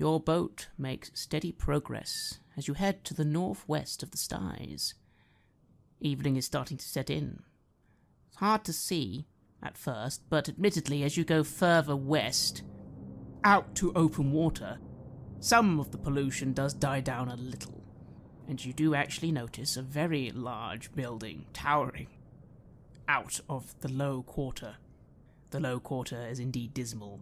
Your boat makes steady progress as you head to the northwest of the Styes. Evening is starting to set in. It's hard to see at first, but admittedly as you go further west, out to open water, some of the pollution does die down a little, and you do actually notice a very large building towering out of the low quarter. The low quarter is indeed dismal.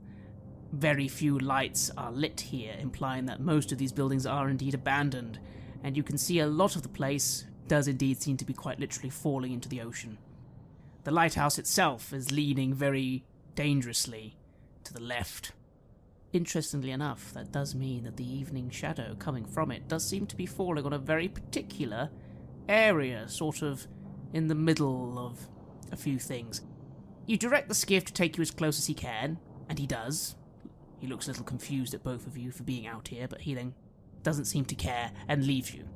Very few lights are lit here, implying that most of these buildings are indeed abandoned, and you can see a lot of the place does indeed seem to be quite literally falling into the ocean. The lighthouse itself is leaning very dangerously to the left. Interestingly enough, that does mean that the evening shadow coming from it does seem to be falling on a very particular area, sort of in the middle of a few things. You direct the skiff to take you as close as he can, and he does. He looks a little confused at both of you for being out here, but he then doesn't seem to care and leaves you.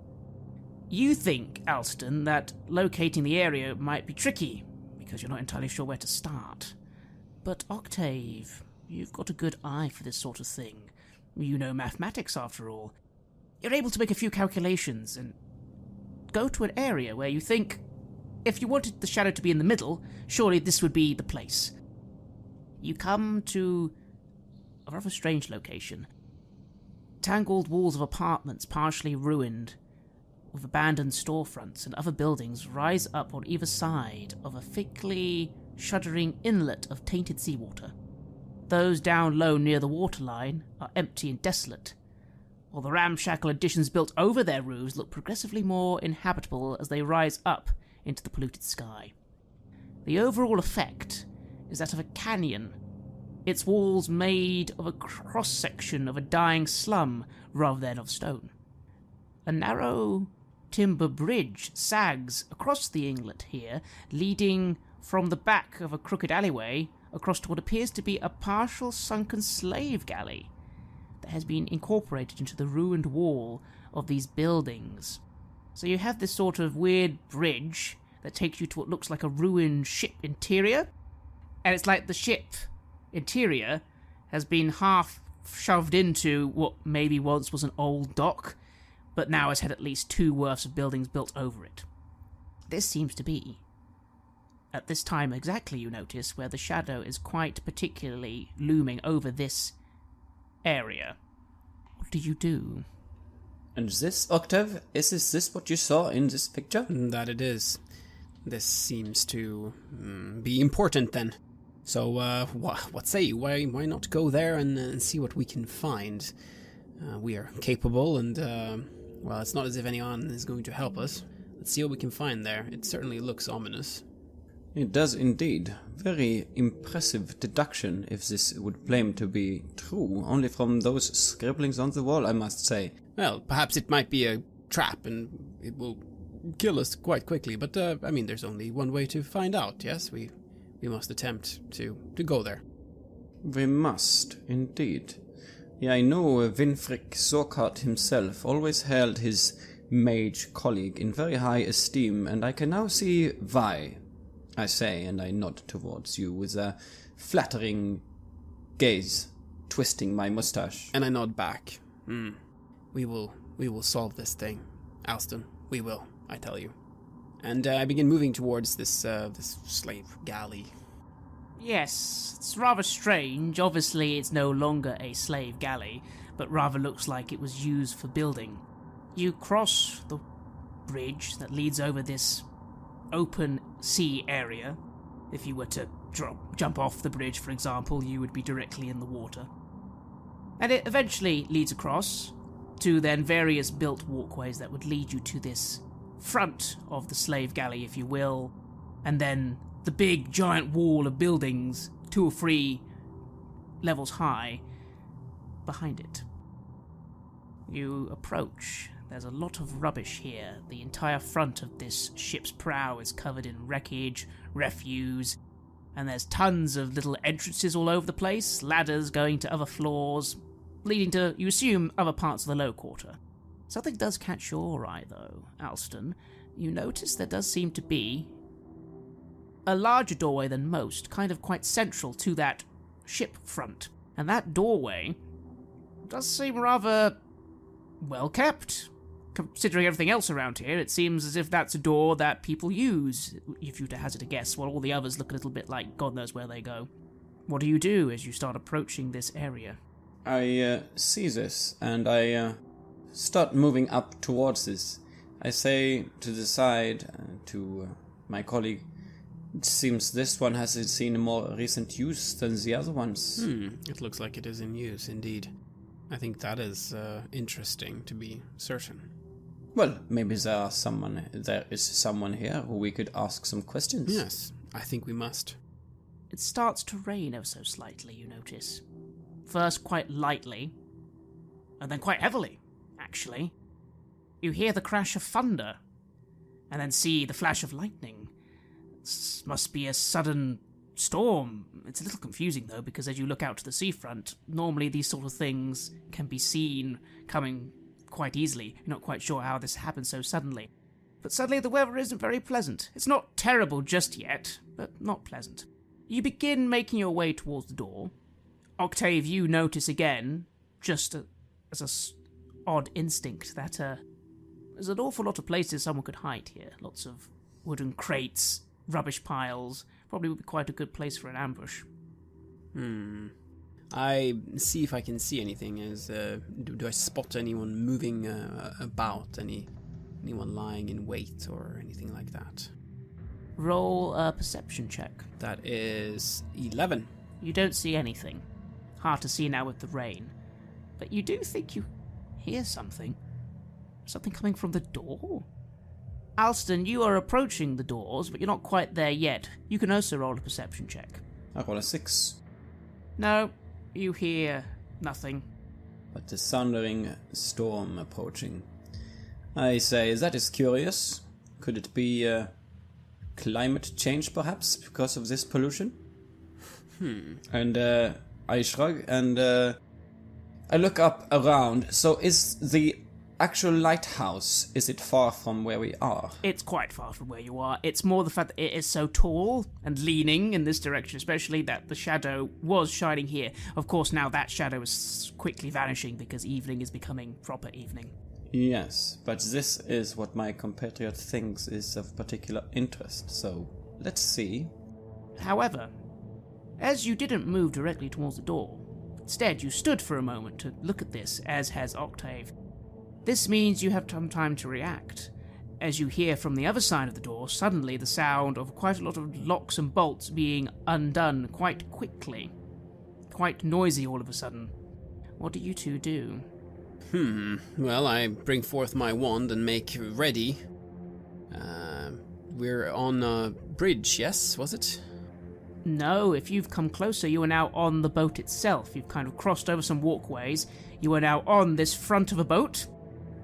You think, Alston, that locating the area might be tricky, because you're not entirely sure where to start. But Octave, you've got a good eye for this sort of thing. You know mathematics, after all. You're able to make a few calculations and go to an area where you think, if you wanted the shadow to be in the middle, surely this would be the place. You come to a rather strange location. Tangled walls of apartments partially ruined, with abandoned storefronts and other buildings rise up on either side of a thickly shuddering inlet of tainted seawater. Those down low near the waterline are empty and desolate, while the ramshackle additions built over their roofs look progressively more inhabitable as they rise up into the polluted sky. The overall effect is that of a canyon, its walls made of a cross-section of a dying slum rather than of stone. A narrow timber bridge sags across the inlet here, leading from the back of a crooked alleyway across to what appears to be a partial sunken slave galley that has been incorporated into the ruined wall of these buildings. So you have this sort of weird bridge that takes you to what looks like a ruined ship interior, and it's like the ship interior has been half shoved into what maybe once was an old dock, but now has had at least two worths of buildings built over it. This seems to be, at this time exactly, you notice, where the shadow is quite particularly looming over this area. What do you do? And this, Octave, is this what you saw in this picture? That it is. This seems to be important then. So, what say you? Why not go there and see what we can find? We are capable and, well, it's not as if anyone is going to help us. Let's see what we can find there. It certainly looks ominous. It does indeed. Very impressive deduction, if this would claim to be true, only from those scribblings on the wall, I must say. Well, perhaps it might be a trap and it will kill us quite quickly, but, I mean, there's only one way to find out, yes? We must attempt to go there. We must, indeed. Yeah, I know Winfric Sorkart himself always held his mage colleague in very high esteem, and I can now see why, I say, and I nod towards you with a flattering gaze, twisting my mustache. And I nod back. We will solve this thing, Alston. We will, I tell you. And I begin moving towards this slave galley. Yes, it's rather strange. Obviously, it's no longer a slave galley, but rather looks like it was used for building. You cross the bridge that leads over this open sea area. If you were to jump off the bridge, for example, you would be directly in the water. And it eventually leads across to then various built walkways that would lead you to this front of the slave galley, if you will, and then the big giant wall of buildings, 2 or 3 levels high, behind it. You approach. There's a lot of rubbish here. The entire front of this ship's prow is covered in wreckage, refuse, and there's tons of little entrances all over the place, ladders going to other floors, leading to, you assume, other parts of the low quarter. Something does catch your eye, though, Alston. You notice there does seem to be a larger doorway than most, kind of quite central to that ship front. And that doorway does seem rather well kept. Considering everything else around here, it seems as if that's a door that people use, if you were to hazard a guess, while all the others look a little bit like God knows where they go. What do you do as you start approaching this area? I see this, and I start moving up towards this. I say to the side to my colleague, it seems this one has seen more recent use than the other ones. It looks like it is in use, indeed. I think that is interesting, to be certain. Well, maybe there is someone here who we could ask some questions. Yes, I think we must. It starts to rain ever so slightly, you notice. First quite lightly, and then quite heavily, actually. You hear the crash of thunder, and then see the flash of lightning. This must be a sudden storm. It's a little confusing, though, because as you look out to the seafront, normally these sort of things can be seen coming quite easily. You're not quite sure how this happened so suddenly. But suddenly the weather isn't very pleasant. It's not terrible just yet, but not pleasant. You begin making your way towards the door. Octave, you notice again, just as a odd instinct, that there's an awful lot of places someone could hide here. Lots of wooden crates, rubbish piles. Probably would be quite a good place for an ambush. I see if I can see anything. Do I spot anyone moving about? Anyone lying in wait or anything like that? Roll a perception check. That is 11. You don't see anything. Hard to see now with the rain. But you do think you hear something. Something coming from the door? Alston, you are approaching the doors, but you're not quite there yet. You can also roll a perception check. I roll a 6. No, you hear nothing. But the thundering storm approaching. I say, that is curious. Could it be climate change, perhaps, because of this pollution? And I shrug and I look up around. So is the actual lighthouse, is it far from where we are? It's quite far from where you are. It's more the fact that it is so tall and leaning in this direction, especially that the shadow was shining here. Of course, now that shadow is quickly vanishing because evening is becoming proper evening. Yes, but this is what my compatriot thinks is of particular interest, so let's see. However, as you didn't move directly towards the door, instead you stood for a moment to look at this, as has Octave. This means you have some time to react, as you hear from the other side of the door suddenly the sound of quite a lot of locks and bolts being undone quite quickly. Quite noisy all of a sudden. What do you two do? Well, I bring forth my wand and make ready. We're on a bridge, yes, was it? No, if you've come closer, you are now on the boat itself. You've kind of crossed over some walkways. You are now on this front of a boat.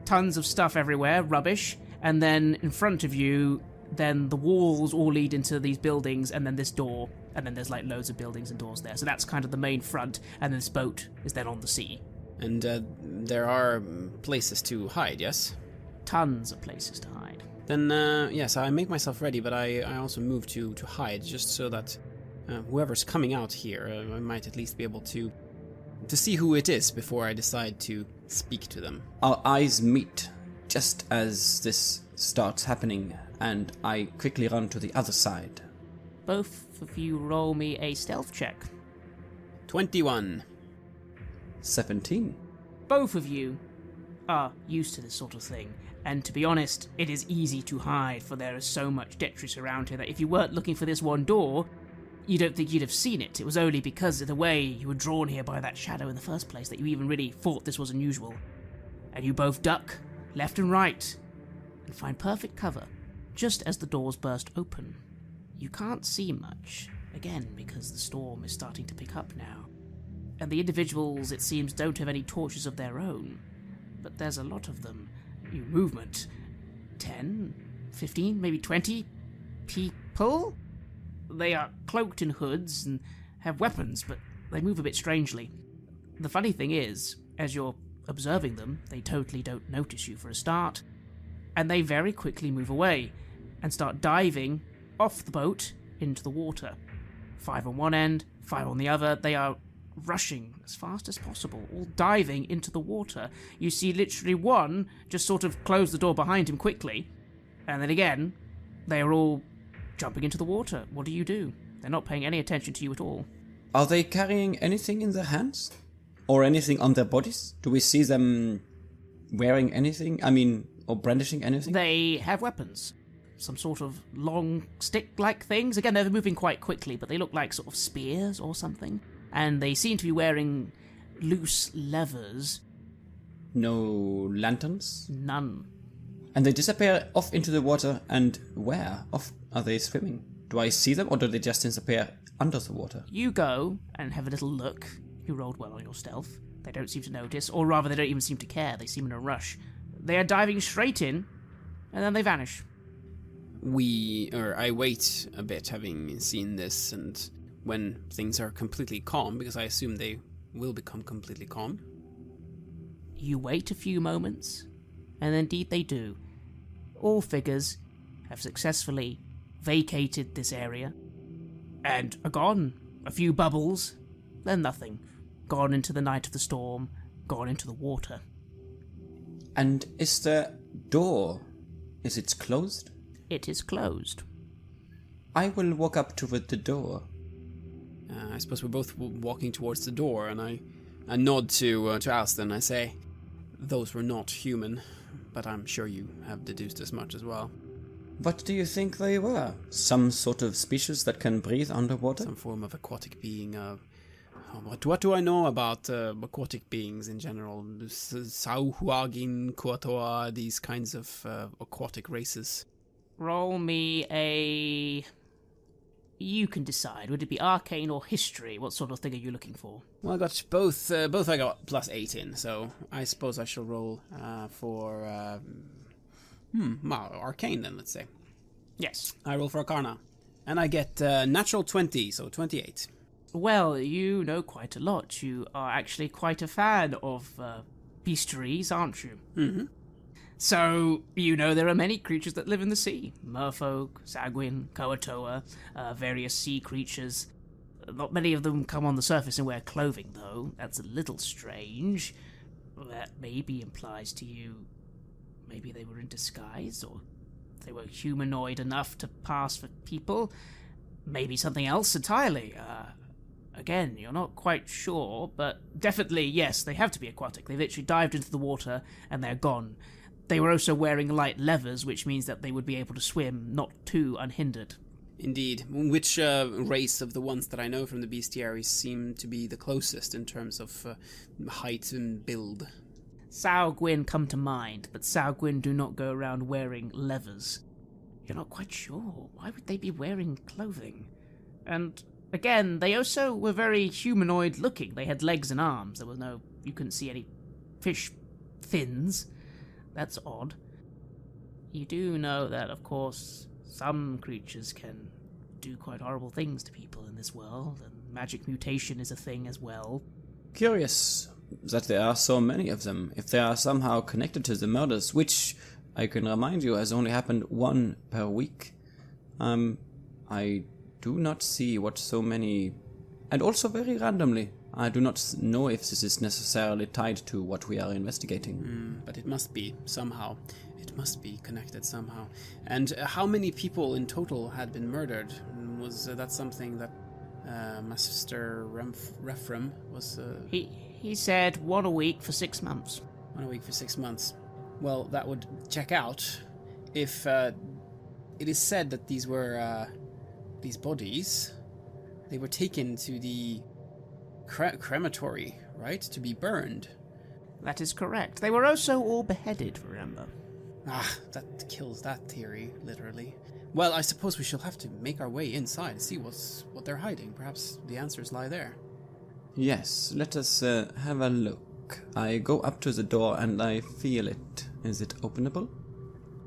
Tons of stuff everywhere, rubbish. And then in front of you, then the walls all lead into these buildings, and then this door. And then there's like loads of buildings and doors there. So that's kind of the main front, and this boat is then on the sea. And there are places to hide, yes? Tons of places to hide. Then, yes, I make myself ready, but I also move to hide, just so that whoever's coming out here, I might at least be able to see who it is before I decide to speak to them. Our eyes meet just as this starts happening, and I quickly run to the other side. Both of you roll me a stealth check. 21. 17. Both of you are used to this sort of thing, and to be honest, it is easy to hide, for there is so much detritus around here that if you weren't looking for this one door, you don't think you'd have seen it. It was only because of the way you were drawn here by that shadow in the first place that you even really thought this was unusual. And you both duck, left and right, and find perfect cover, just as the doors burst open. You can't see much, again because the storm is starting to pick up now. And the individuals, it seems, don't have any torches of their own. But there's a lot of them. New movement. 10, 15, maybe 20 people? They are cloaked in hoods and have weapons, but they move a bit strangely. The funny thing is, as you're observing them, they totally don't notice you for a start. And they very quickly move away and start diving off the boat into the water. 5 on one end, 5 on the other. They are rushing as fast as possible, all diving into the water. You see literally one just sort of close the door behind him quickly, and then again, they are all jumping into the water. What do you do? They're not paying any attention to you at all. Are they carrying anything in their hands? Or anything on their bodies? Do we see them wearing anything? Or brandishing anything? They have weapons. Some sort of long stick-like things. Again, they're moving quite quickly, but they look like sort of spears or something. And they seem to be wearing loose levers. No lanterns? None. And they disappear off into the water, and where? Off are they swimming? Do I see them, or do they just disappear under the water? You go and have a little look. You rolled well on your stealth. They don't seem to notice, or rather they don't even seem to care. They seem in a rush. They are diving straight in, and then they vanish. I wait a bit, having seen this, and when things are completely calm, because I assume they will become completely calm. You wait a few moments, and indeed they do. All figures have successfully vacated this area, and are gone. A few bubbles, then nothing. Gone into the night of the storm, gone into the water. And is the door, is it closed? It is closed. I will walk up toward the door. I suppose we're both walking towards the door, and I nod to Alston. I say, those were not human, but I'm sure you have deduced as much as well. What do you think they were? Some sort of species that can breathe underwater? Some form of aquatic being. What do I know about aquatic beings in general? Sauhuagin, Kuatoa, these kinds of aquatic races. Roll me a... You can decide. Would it be arcane or history? What sort of thing are you looking for? Well, I got both. Both I got +8 in, so I suppose I shall roll for... arcane then, let's say. Yes. I roll for Arcana. And I get natural 20, so 28. Well, you know quite a lot. You are actually quite a fan of bestiaries, aren't you? Mm-hmm. So, you know there are many creatures that live in the sea. Merfolk, Sagwin, Koatoa, various sea creatures. Not many of them come on the surface and wear clothing, though. That's a little strange. That maybe implies to you maybe they were in disguise, or they were humanoid enough to pass for people. Maybe something else entirely. Again, you're not quite sure, but definitely, yes, they have to be aquatic. They literally dived into the water and they're gone. They were also wearing light levers, which means that they would be able to swim not too unhindered. Indeed. Which race of the ones that I know from the bestiaries seem to be the closest in terms of height and build? Sagwin come to mind, but Sagwin do not go around wearing levers. You're not quite sure. Why would they be wearing clothing? And again, they also were very humanoid looking. They had legs and arms. There was no... You couldn't see any fish fins. That's odd. You do know that, of course, some creatures can do quite horrible things to people in this world, and magic mutation is a thing as well. Curious that there are so many of them. If they are somehow connected to the murders, which I can remind you has only happened 1 per week, I do not see what so many... And also very randomly. I do not know if this is necessarily tied to what we are investigating. But it must be, somehow. It must be connected somehow. And how many people in total had been murdered? Was that something that Master Refram was... He said 1 a week for 6 months. 1 a week for 6 months. Well, that would check out if it is said that these were... these bodies, they were taken to the crematory, right? To be burned. That is correct. They were also all beheaded, remember? That kills that theory, literally. Well, I suppose we shall have to make our way inside and see what they're hiding. Perhaps the answers lie there. Yes, let us have a look. I go up to the door and I feel it. Is it openable?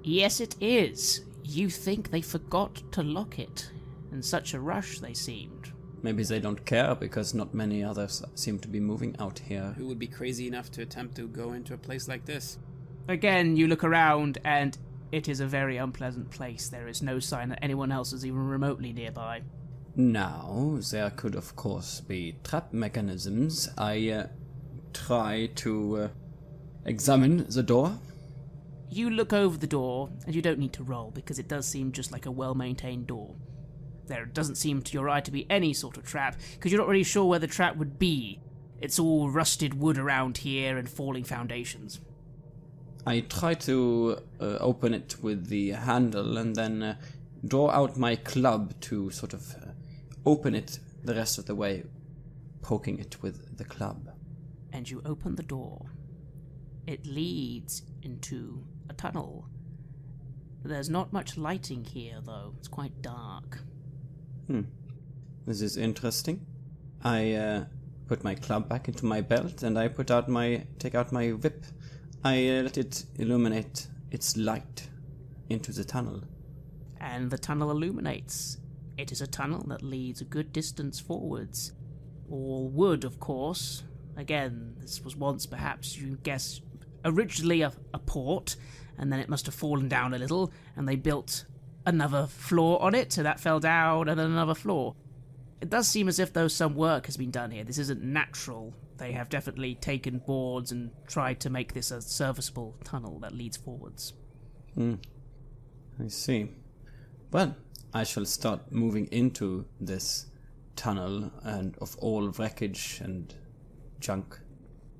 Yes, it is. You think they forgot to lock it. In such a rush, they seemed. Maybe they don't care, because not many others seem to be moving out here. Who would be crazy enough to attempt to go into a place like this? Again, you look around, and it is a very unpleasant place. There is no sign that anyone else is even remotely nearby. Now, there could of course be trap mechanisms. I try to examine the door. You look over the door, and you don't need to roll, because it does seem just like a well-maintained door. There doesn't seem to your eye to be any sort of trap, because you're not really sure where the trap would be. It's all rusted wood around here and falling foundations. I try to open it with the handle and then draw out my club to sort of open it the rest of the way, poking it with the club. And you open the door. It leads into a tunnel. There's not much lighting here, though. It's quite dark. This is interesting. I put my club back into my belt and I take out my whip. I let it illuminate its light into the tunnel. And the tunnel illuminates. It is a tunnel that leads a good distance forwards. All wood, of course. Again, this was once, perhaps, you guess, originally a port, and then it must have fallen down a little, and they built another floor on it, so that fell down, and then another floor. It does seem as if, though, some work has been done here. This isn't natural. They have definitely taken boards and tried to make this a serviceable tunnel that leads forwards. I see. Well, I shall start moving into this tunnel and of all wreckage and junk.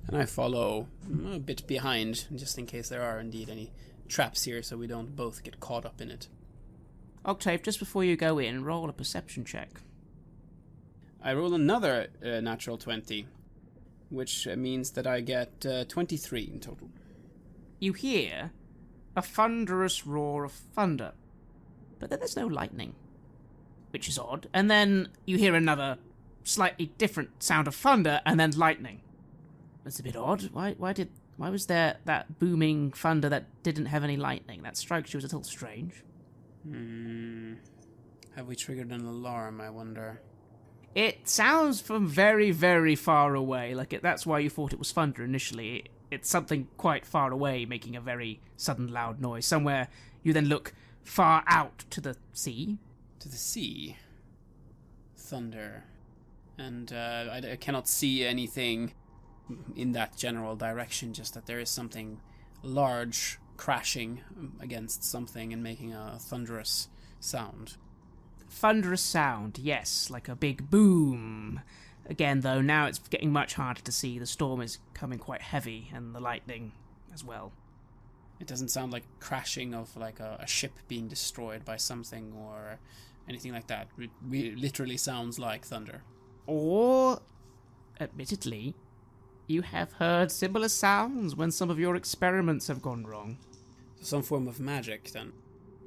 And I follow a bit behind, just in case there are indeed any traps here, so we don't both get caught up in it. Octave, just before you go in, roll a perception check. I roll another natural 20, which means that I get 23 in total. You hear a thunderous roar of thunder, but then there's no lightning, which is odd. And then you hear another slightly different sound of thunder, and then lightning. That's a bit odd. Why was there that booming thunder that didn't have any lightning? That strikes you as a little strange. Have we triggered an alarm, I wonder? It sounds from very, very far away. That's why you thought it was thunder initially. It's something quite far away, making a very sudden loud noise. Somewhere you then look far out to the sea. To the sea? Thunder. And I cannot see anything in that general direction, just that there is something large crashing against something and making a thunderous sound. Thunderous sound, yes, like a big boom. Again, though, now it's getting much harder to see. The storm is coming quite heavy, and the lightning as well. It doesn't sound like crashing of like a ship being destroyed by something or anything like that. It literally sounds like thunder. Or, admittedly, you have heard similar sounds when some of your experiments have gone wrong. Some form of magic, then.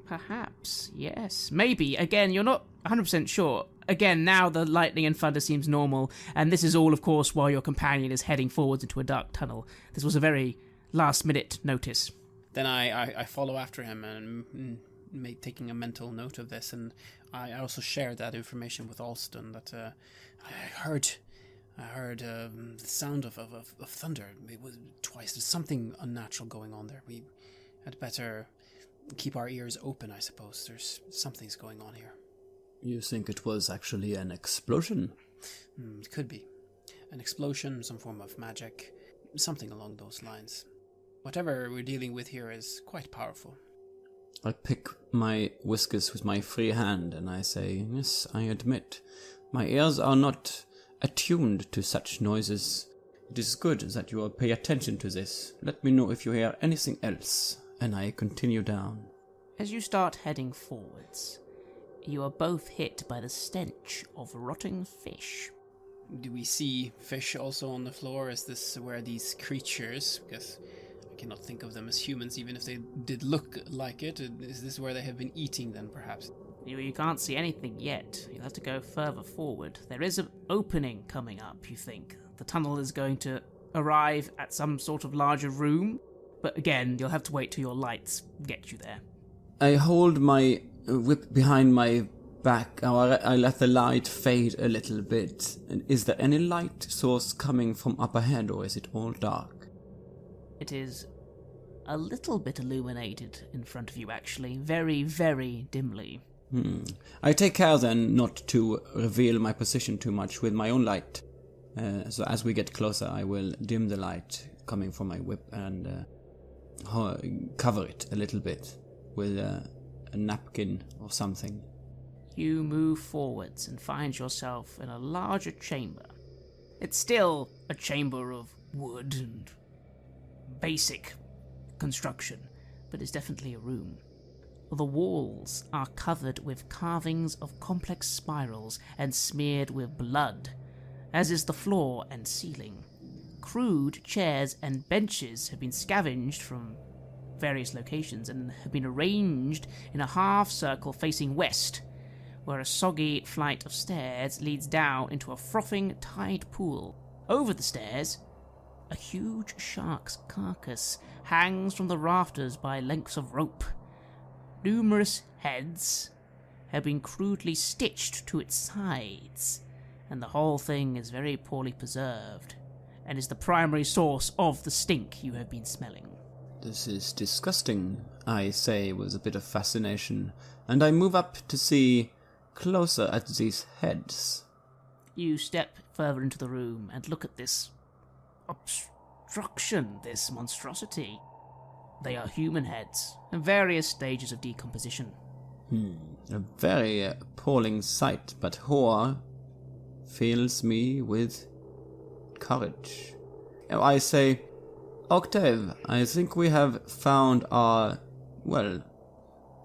Perhaps, yes. Maybe. Again, you're not 100% sure. Again, now the lightning and thunder seems normal, and this is all, of course, while your companion is heading forwards into a dark tunnel. This was a very last-minute notice. Then I follow after him and taking a mental note of this, and I also shared that information with Alston, that I heard the sound of thunder. It was twice. There's something unnatural going on there. We had better keep our ears open, I suppose. There's something's going on here. You think it was actually an explosion? It could be. An explosion, some form of magic, something along those lines. Whatever we're dealing with here is quite powerful. I pick my whiskers with my free hand and I say, yes, I admit, my ears are not attuned to such noises. It is good that you will pay attention to this. Let me know if you hear anything else. And I continue down. As you start heading forwards, you are both hit by the stench of rotting fish. Do we see fish also on the floor? Is this where these creatures, because I cannot think of them as humans, even if they did look like it, is this where they have been eating then, perhaps? You can't see anything yet. You'll have to go further forward. There is an opening coming up, you think. The tunnel is going to arrive at some sort of larger room, but again, you'll have to wait till your lights get you there. I hold my whip behind my back. I let the light fade a little bit. And is there any light source coming from up ahead, or is it all dark? It is a little bit illuminated in front of you, actually. Very, very dimly. I take care then not to reveal my position too much with my own light. So as we get closer, I will dim the light coming from my whip and cover it a little bit with a napkin or something. You move forwards and find yourself in a larger chamber. It's still a chamber of wood and basic construction, but it's definitely a room. The walls are covered with carvings of complex spirals and smeared with blood, as is the floor and ceiling. Crude chairs and benches have been scavenged from various locations and have been arranged in a half-circle facing west, where a soggy flight of stairs leads down into a frothing tide pool. Over the stairs, a huge shark's carcass hangs from the rafters by lengths of rope. Numerous heads have been crudely stitched to its sides, and the whole thing is very poorly preserved, and is the primary source of the stink you have been smelling. This is disgusting, I say with a bit of fascination, and I move up to see closer at these heads. You step further into the room and look at this obstruction, this monstrosity. They are human heads, in various stages of decomposition. A very appalling sight, but horror fills me with courage. I say, Octave, I think we have found our,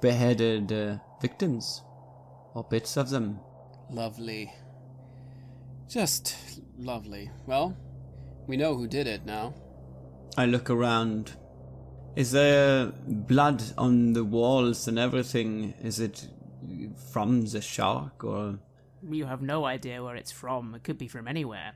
beheaded victims, or bits of them. Lovely. Just lovely. Well, we know who did it now. I look around. Is there blood on the walls and everything? Is it from the shark, or...? You have no idea where it's from. It could be from anywhere.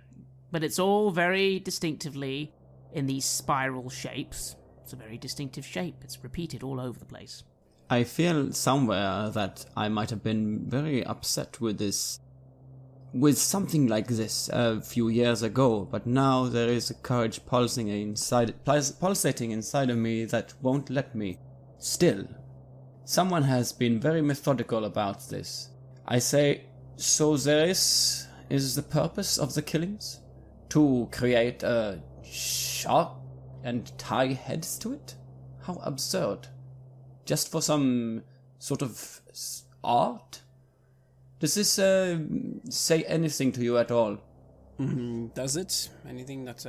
But it's all very distinctively in these spiral shapes. It's a very distinctive shape. It's repeated all over the place. I feel somewhere that I might have been very upset with something like this a few years ago, but now there is a courage pulsating inside of me that won't let me. Still, someone has been very methodical about this. I say, so there is the purpose of the killings? To create a shark and tie heads to it? How absurd. Just for some sort of art? Does this say anything to you at all? Does it? Anything that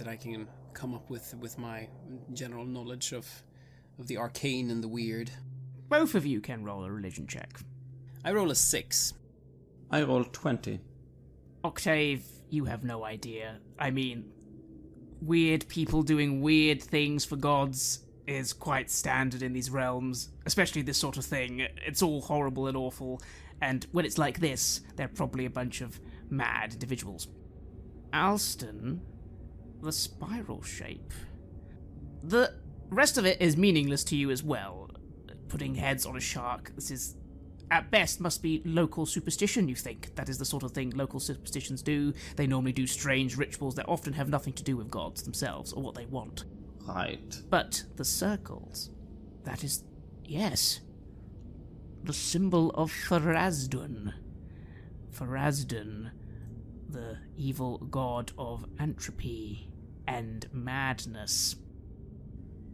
I can come up with my general knowledge of the arcane and the weird? Both of you can roll a religion check. I roll a 6. I roll 20. Octave, you have no idea. I mean, weird people doing weird things for gods is quite standard in these realms, especially this sort of thing. It's all horrible and awful, and when it's like this, they're probably a bunch of mad individuals. Alston, the spiral shape. The rest of it is meaningless to you as well. Putting heads on a shark, this is, at best, must be local superstition, you think. That is the sort of thing local superstitions do. They normally do strange rituals that often have nothing to do with gods themselves, or what they want. Right. But the circles, that is, yes, the symbol of Pharasdun. Pharasdun, the evil god of entropy and madness.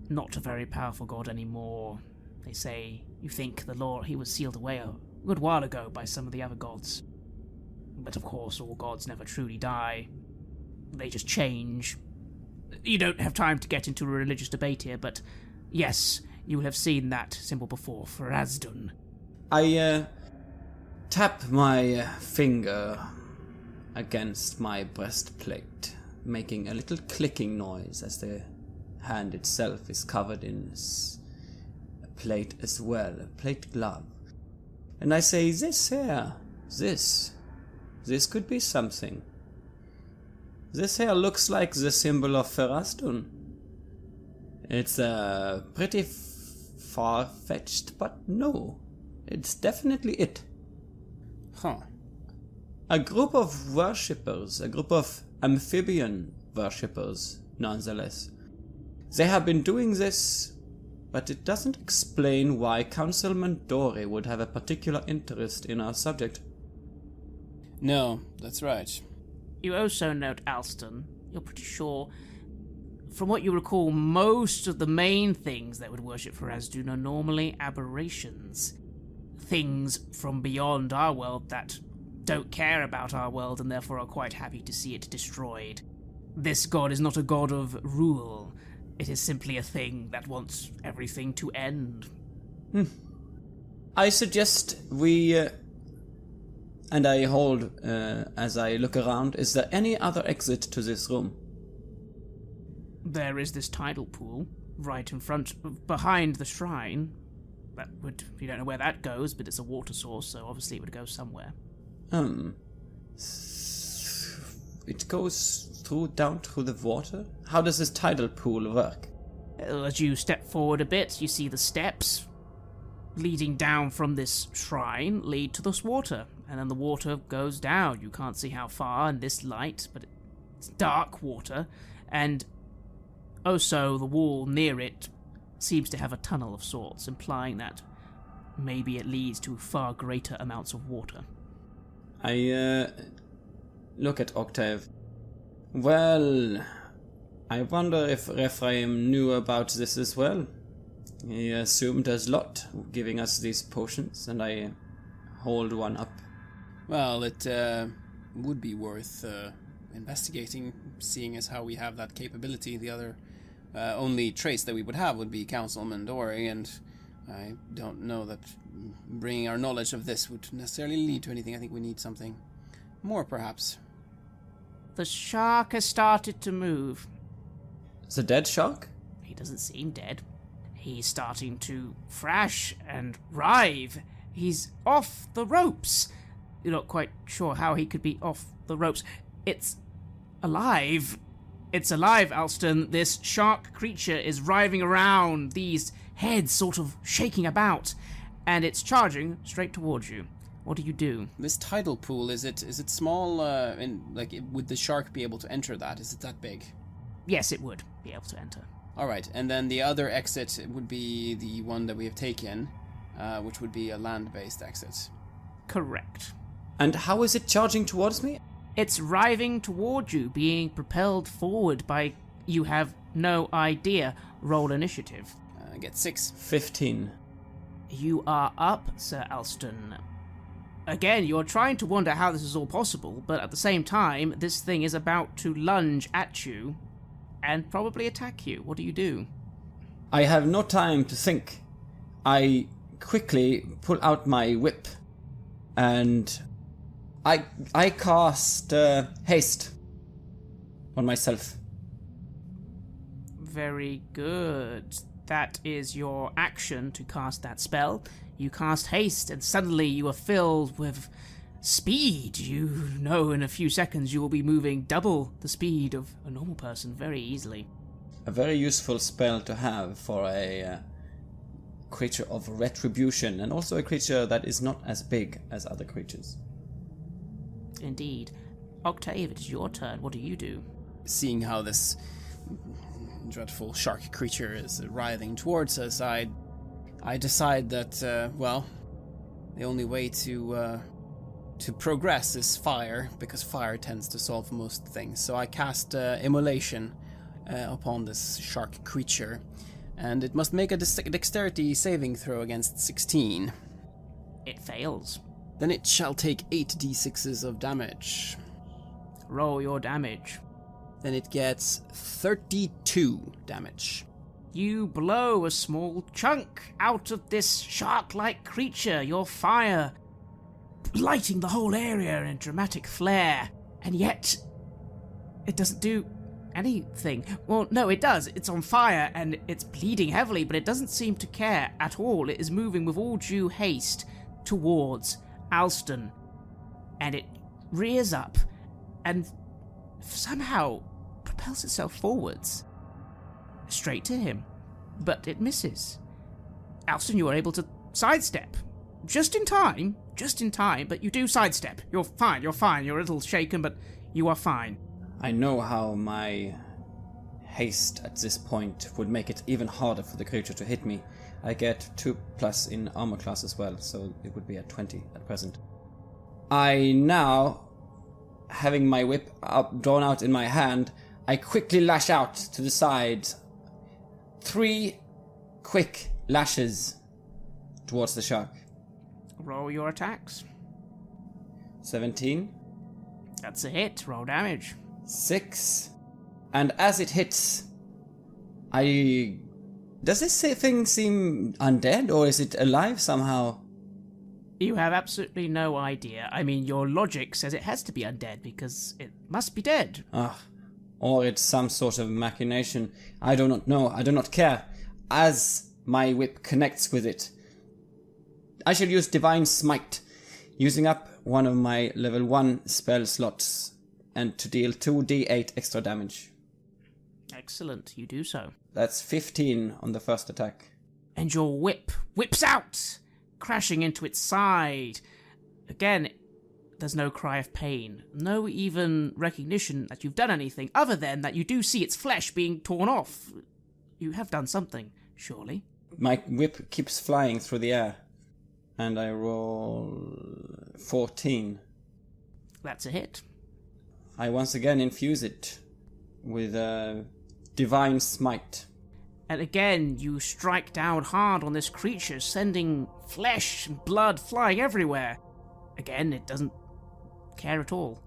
Not a very powerful god anymore. They say, you think the Lord, he was sealed away a good while ago by some of the other gods. But of course, all gods never truly die. They just change. You don't have time to get into a religious debate here, but yes, you will have seen that symbol before, Pharasdun. I tap my finger against my breastplate, making a little clicking noise as the hand itself is covered in a plate as well, a plate glove. And I say, this here, this could be something. This here looks like the symbol of Pharasdun. It's pretty far-fetched, but no, it's definitely it. Huh. A group of worshippers, a group of amphibian worshippers, nonetheless. They have been doing this but it doesn't explain why Councilman Dory would have a particular interest in our subject. No, that's right. You also note, Alston, you're pretty sure, from what you recall, most of the main things that would worship Farazdun are normally aberrations. Things from beyond our world that don't care about our world and therefore are quite happy to see it destroyed. This god is not a god of rule. It is simply a thing that wants everything to end. I suggest we... and I hold, as I look around, is there any other exit to this room? There is this tidal pool, right in front, behind the shrine. That would, you don't know where that goes, but it's a water source, so obviously it would go somewhere. It goes down through the water? How does this tidal pool work? As you step forward a bit, you see the steps leading down from this shrine lead to this water, and then the water goes down. You can't see how far in this light, but it's dark water, and also the wall near it seems to have a tunnel of sorts, implying that maybe it leads to far greater amounts of water. I look at Octave. Well, I wonder if Rephaim knew about this as well. He assumed as lot, giving us these potions, and I hold one up. Well, it would be worth investigating, seeing as how we have that capability. The other only trace that we would have would be Councilman Dory, and I don't know that bringing our knowledge of this would necessarily lead to anything. I think we need something more, perhaps. The shark has started to move. The dead shark? He doesn't seem dead. He's starting to thrash and writhe. He's off the ropes. You're not quite sure how he could be off the ropes. It's alive. It's alive, Alston. This shark creature is writhing around, these heads sort of shaking about, and it's charging straight towards you. What do you do? This tidal pool, is it small? Would the shark be able to enter that? Is it that big? Yes, it would be able to enter. All right, and then the other exit would be the one that we have taken, which would be a land-based exit. Correct. And how is it charging towards me? It's writhing toward you, being propelled forward by... You have no idea. Roll initiative. I get 6. 15. You are up, Sir Alston. Again, you're trying to wonder how this is all possible, but at the same time, this thing is about to lunge at you and probably attack you. What do you do? I have no time to think. I quickly pull out my whip and I cast haste on myself. Very good. That is your action to cast that spell. You cast haste, and suddenly you are filled with speed. You know in a few seconds you will be moving double the speed of a normal person very easily. A very useful spell to have for a creature of retribution, and also a creature that is not as big as other creatures. Indeed. Octave, it is your turn. What do you do? Seeing how this dreadful shark creature is writhing towards us, I decide that, the only way to progress is fire, because fire tends to solve most things. So I cast immolation upon this shark creature, and it must make a dexterity saving throw against 16. It fails. Then it shall take 8d6s of damage. Roll your damage. Then it gets 32 damage. You blow a small chunk out of this shark-like creature, your fire lighting the whole area in dramatic flare, and yet it doesn't do anything. Well, no, it does. It's on fire and it's bleeding heavily, but it doesn't seem to care at all. It is moving with all due haste towards Alston, and it rears up and somehow propels itself forwards, straight to him, but it misses. Alston, you are able to sidestep. Just in time, but you do sidestep. You're fine, you're a little shaken, but you are fine. I know how my haste at this point would make it even harder for the creature to hit me. I get 2+ in armor class as well, so it would be at 20 at present. I now, having my whip drawn out in my hand, I quickly lash out to the side. 3 quick lashes towards the shark. Roll your attacks. 17. That's a hit. Roll damage. 6. And as it hits, does this thing seem undead, or is it alive somehow? You have absolutely no idea. I mean, your logic says it has to be undead, because it must be dead. Or it's some sort of machination. I do not know. I do not care. As my whip connects with it, I shall use Divine Smite, using up one of my level 1 spell slots, and to deal 2d8 extra damage. Excellent, you do so. That's 15 on the first attack. And your whip whips out, crashing into its side. Again, there's no cry of pain, no even recognition that you've done anything, other than that you do see its flesh being torn off. You have done something, surely. My whip keeps flying through the air, and I roll 14. That's a hit. I once again infuse it with a Divine Smite. And again, you strike down hard on this creature, sending flesh and blood flying everywhere. Again, it doesn't care at all.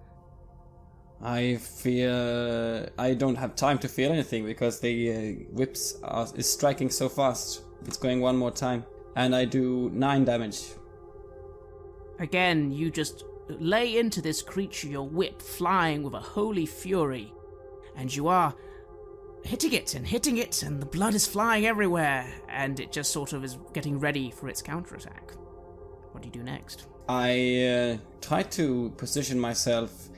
I fear I don't have time to feel anything because the whips is striking so fast. It's going one more time, and I do 9 damage. Again, you just lay into this creature, your whip flying with a holy fury, and you are hitting it, and the blood is flying everywhere, and it just sort of is getting ready for its counterattack. What do you do next? I try to position myself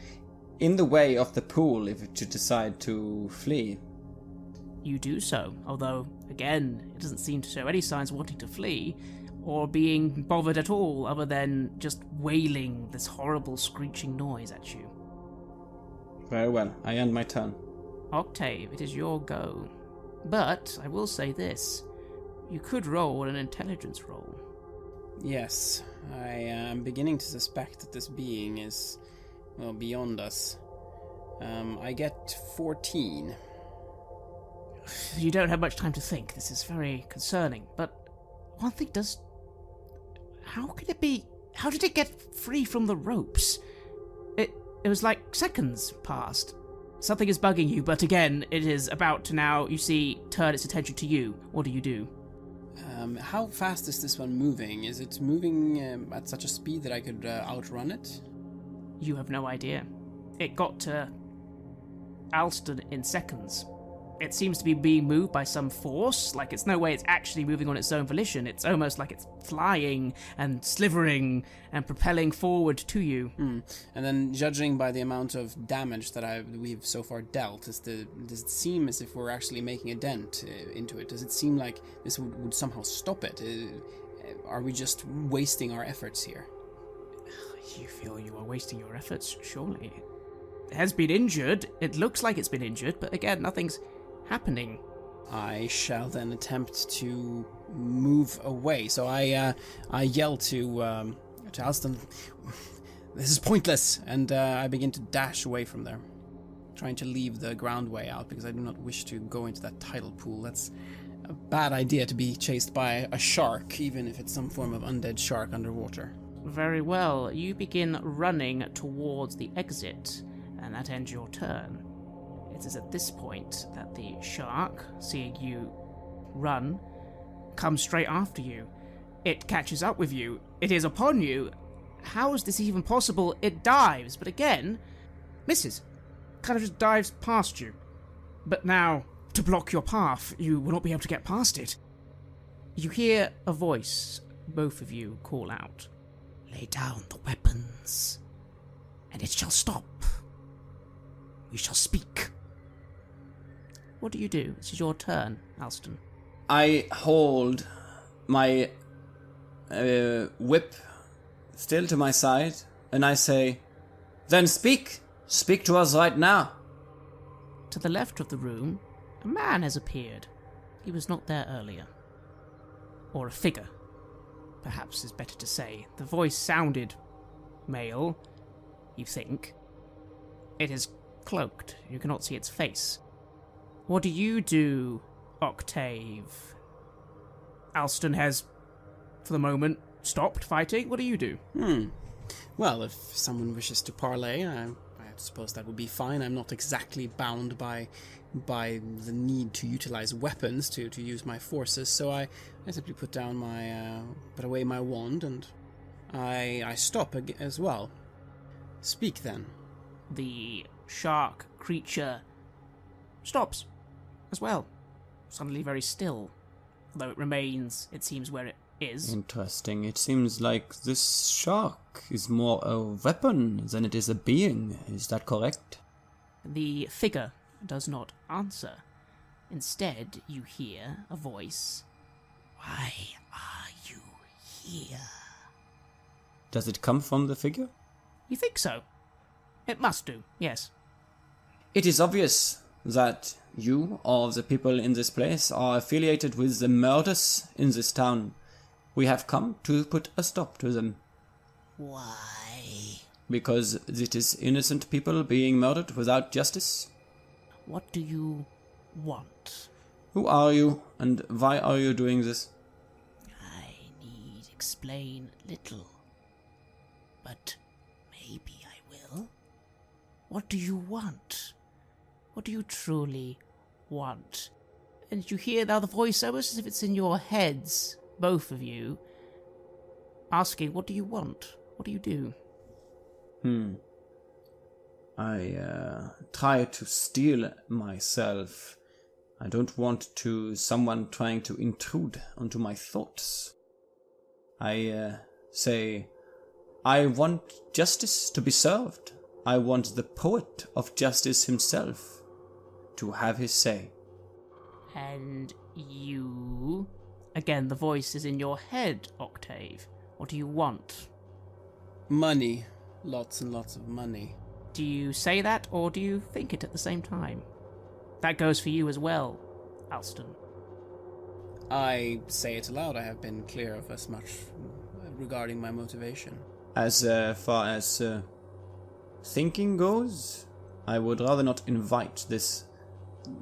in the way of the pool if it should decide to flee. You do so, although, again, it doesn't seem to show any signs of wanting to flee, or being bothered at all, other than just wailing this horrible screeching noise at you. Very well, I end my turn. Octave, it is your go. But, I will say this, you could roll an intelligence roll. Yes, I am beginning to suspect that this being is, well, beyond us. I get 14. You don't have much time to think. This is very concerning. But one thing does... How did it get free from the ropes? It was like seconds passed. Something is bugging you, but again, it is about to now, you see, turn its attention to you. What do you do? How fast is this one moving? Is it moving at such a speed that I could outrun it? You have no idea. It got to Alston in seconds. It seems to be being moved by some force, like it's no way it's actually moving on its own volition. It's almost like it's flying and slithering and propelling forward to you. And then, judging by the amount of damage that we've so far dealt, does it seem as if we're actually making a dent into it? Does it seem like this would somehow stop it? Are we just wasting our efforts here? You feel you are wasting your efforts, surely. It has been injured. It looks like it's been injured, but again, nothing's happening. I shall then attempt to move away. So I yell to Alston, "This is pointless," and I begin to dash away from there, trying to leave the ground way out because I do not wish to go into that tidal pool. That's a bad idea to be chased by a shark, even if it's some form of undead shark underwater. Very well. You begin running towards the exit, and that ends your turn. It is at this point that the shark, seeing you run, comes straight after you. It catches up with you. It is upon you. How is this even possible? It dives, but again, misses. Kind of just dives past you. But now, to block your path, you will not be able to get past it. You hear a voice, both of you, call out, "Lay down the weapons, and it shall stop. We shall speak." What do you do? This is your turn, Alston. I hold my whip still to my side, and I say, "Then speak! Speak to us right now!" To the left of the room, a A man has appeared. He was not there earlier. Or a figure, perhaps is better to say. The voice sounded male, you think. It is cloaked. You cannot see its face. What do you do, Octave? Alston has, for the moment, stopped fighting. What do you do? Well, if someone wishes to parley, I suppose that would be fine. I'm not exactly bound by the need to utilize weapons to use my forces, so I simply put away my wand, and I stop as well. Speak then. The shark creature stops as well, suddenly very still, although it remains, it seems, where it is. Interesting. It seems like this shark is more a weapon than it is a being. Is that correct? The figure does not answer. Instead, you hear a voice. Why are you here? Does it come from the figure? You think so? It must do, yes. It is obvious that you or the people in this place are affiliated with the murders in this town. We have come to put a stop to them. Why? Because it is innocent people being murdered without justice. What do you want? Who are you, and why are you doing this? I need explain little, but maybe I will. What do you want? What do you truly want? And you hear now the voice almost as if it's in your heads, both of you, asking, what do you want? What do you do? I try to steel myself. I don't want someone trying to intrude onto my thoughts. I say, I want justice to be served. I want the poet of justice himself to have his say. And you... Again, the voice is in your head, Octave. What do you want? Money. Lots and lots of money. Do you say that, or do you think it at the same time? That goes for you as well, Alston. I say it aloud. I have been clear of as much regarding my motivation. As far as thinking goes, I would rather not invite this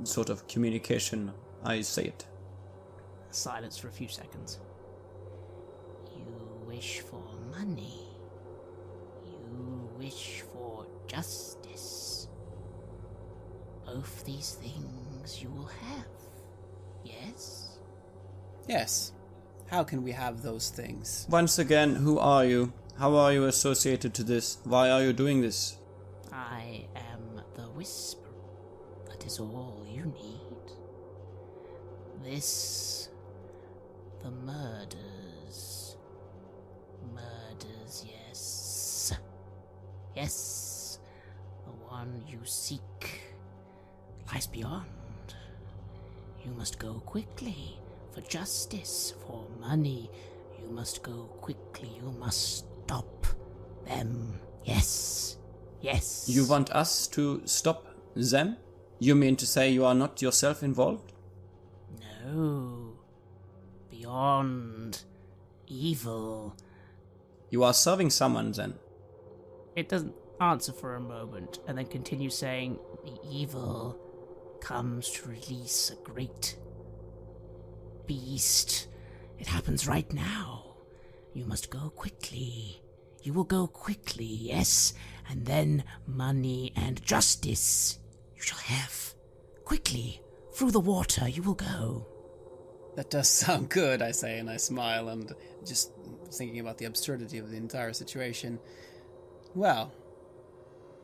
sort of communication. I say it. Silence for a few seconds. You wish for money. You wish for justice. Both these things you will have. Yes? Yes. How can we have those things? Once again, who are you? How are you associated to this? Why are you doing this? I am the Whisperer. That is all you need. This... the murders. Murders, yes. Yes. The one you seek lies beyond. You must go quickly for justice, for money. You must go quickly. You must stop them. Yes. Yes. You want us to stop them? You mean to say you are not yourself involved? No. Beyond evil. You are serving someone then? It doesn't answer for a moment, and then continues saying, the evil comes to release a great beast. It happens right now. You must go quickly. You will go quickly, yes, and then money and justice you shall have. Quickly, through the water you will go. That does sound good, I say, and I smile, and just thinking about the absurdity of the entire situation. Well,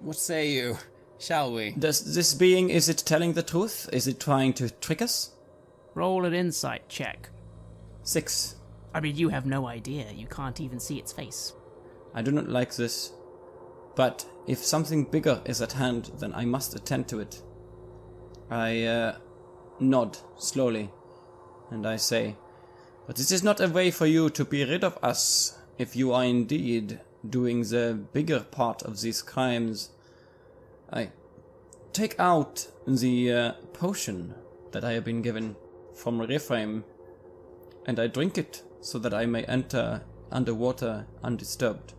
what say you? Shall we? Does this being, is it telling the truth? Is it trying to trick us? Roll an insight check. 6. I mean, you have no idea. You can't even see its face. I do not like this. But if something bigger is at hand, then I must attend to it. I nod slowly, and I say, but this is not a way for you to be rid of us. If you are indeed doing the bigger part of these crimes, I take out the potion that I have been given from Reframe, and I drink it so that I may enter underwater undisturbed.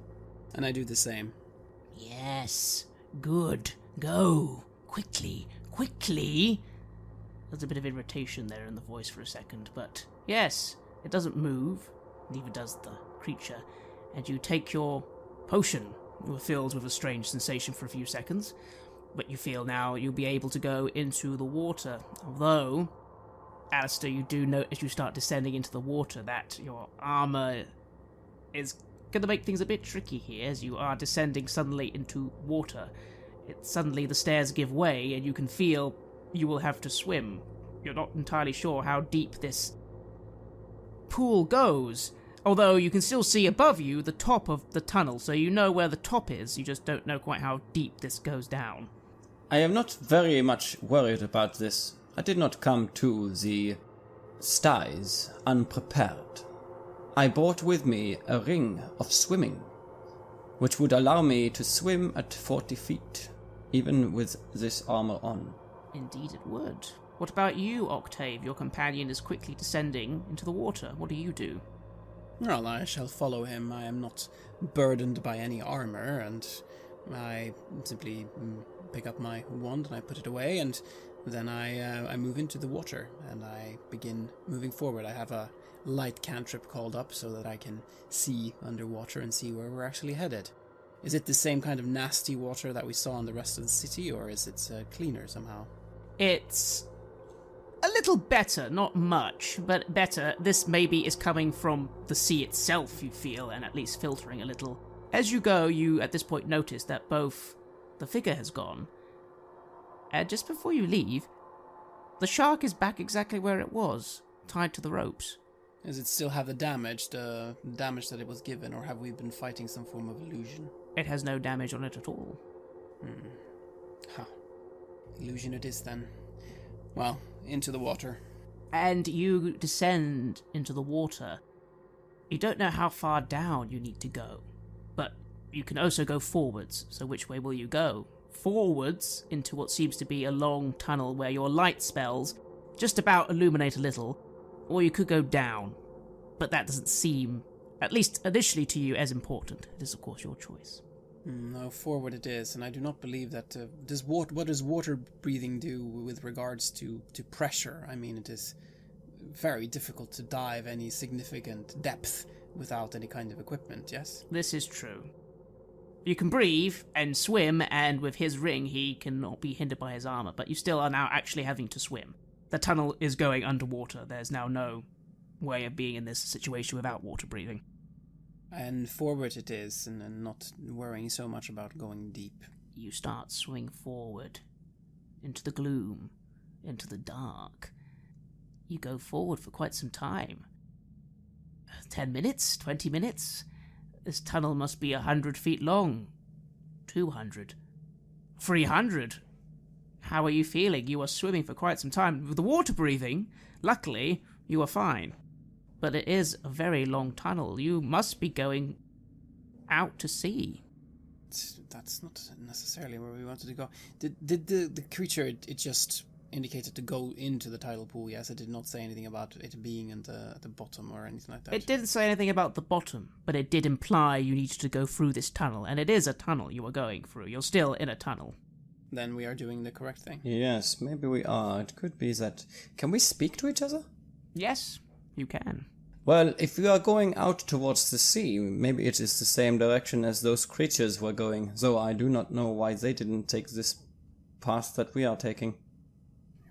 And I do the same. Yes, good. Go. Quickly, quickly. There's a bit of irritation there in the voice for a second, but yes, it doesn't move, neither does the creature, and you take your potion. You were filled with a strange sensation for a few seconds, but you feel now you'll be able to go into the water, although, Alistair, you do note as you start descending into the water that your armour is going to make things a bit tricky here as you are descending suddenly into water. Suddenly the stairs give way and you can feel you will have to swim. You're not entirely sure how deep this pool goes, although you can still see above you the top of the tunnel, so you know where the top is, you just don't know quite how deep this goes down. I am not very much worried about this. I did not come to the Styes unprepared. I brought with me a ring of swimming, which would allow me to swim at 40 feet, even with this armor on. Indeed it would. What about you, Octave? Your companion is quickly descending into the water. What do you do? Well, I shall follow him. I am not burdened by any armor, and I simply pick up my wand and I put it away, and then I move into the water and I begin moving forward. I have a light cantrip called up so that I can see underwater and see where we're actually headed. Is it the same kind of nasty water that we saw in the rest of the city, or is it cleaner somehow? It's a little better, not much, but better. This maybe is coming from the sea itself, you feel, and at least filtering a little. As you go, you at this point notice that both the figure has gone, and just before you leave, the shark is back exactly where it was, tied to the ropes. Does it still have the damage that it was given, or have we been fighting some form of illusion? It has no damage on it at all. Illusion it is then. Well, into the water. And you descend into the water. You don't know how far down you need to go, but you can also go forwards, so which way will you go? Forwards into what seems to be a long tunnel where your light spells just about illuminate a little, or you could go down, but that doesn't seem, at least initially to you, as important. It is of course your choice. No, forward it is, and I do not believe that... what does water breathing do with regards to pressure? I mean, it is very difficult to dive any significant depth without any kind of equipment, yes? This is true. You can breathe and swim, and with his ring he cannot be hindered by his armor, but you still are now actually having to swim. The tunnel is going underwater. There's now no way of being in this situation without water breathing. And forward it is, and not worrying so much about going deep. You start swimming forward, into the gloom, into the dark. You go forward for quite some time. 10 minutes? 20 minutes? This tunnel must be 100 feet long. 200. 300. How are you feeling? You are swimming for quite some time. With the water breathing, luckily, you are fine. But it is a very long tunnel. You must be going out to sea. That's not necessarily where we wanted to go. Did the creature, it just indicated to go into the tidal pool, yes? It did not say anything about it being at the bottom or anything like that? It didn't say anything about the bottom, but it did imply you needed to go through this tunnel, and it is a tunnel you are going through. You're still in a tunnel. Then we are doing the correct thing. Yes, maybe we are. It could be that... Can we speak to each other? Yes, you can. Well, if we are going out towards the sea, maybe it is the same direction as those creatures were going, though I do not know why they didn't take this path that we are taking.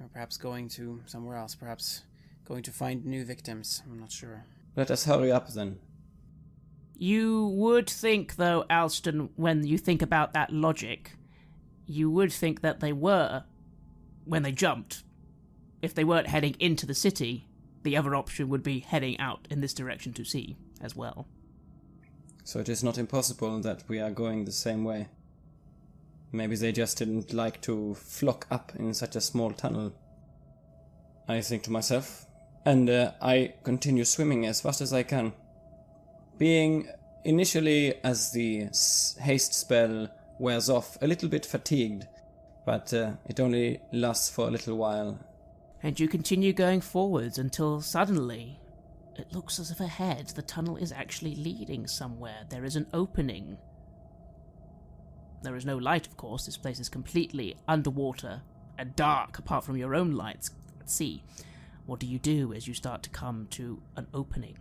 Or perhaps going to somewhere else, perhaps going to find new victims, I'm not sure. Let us hurry up then. You would think, though, Alston, when you think about that logic, you would think that they were, when they jumped, if they weren't heading into the city, the other option would be heading out in this direction to sea as well. So it is not impossible that we are going the same way. Maybe they just didn't like to flock up in such a small tunnel. I think to myself, and I continue swimming as fast as I can. Being initially, as the haste spell wears off, a little bit fatigued, but it only lasts for a little while. And you continue going forwards until suddenly, it looks as if ahead the tunnel is actually leading somewhere. There is an opening. There is no light, of course. This place is completely underwater and dark apart from your own lights at sea. What do you do as you start to come to an opening?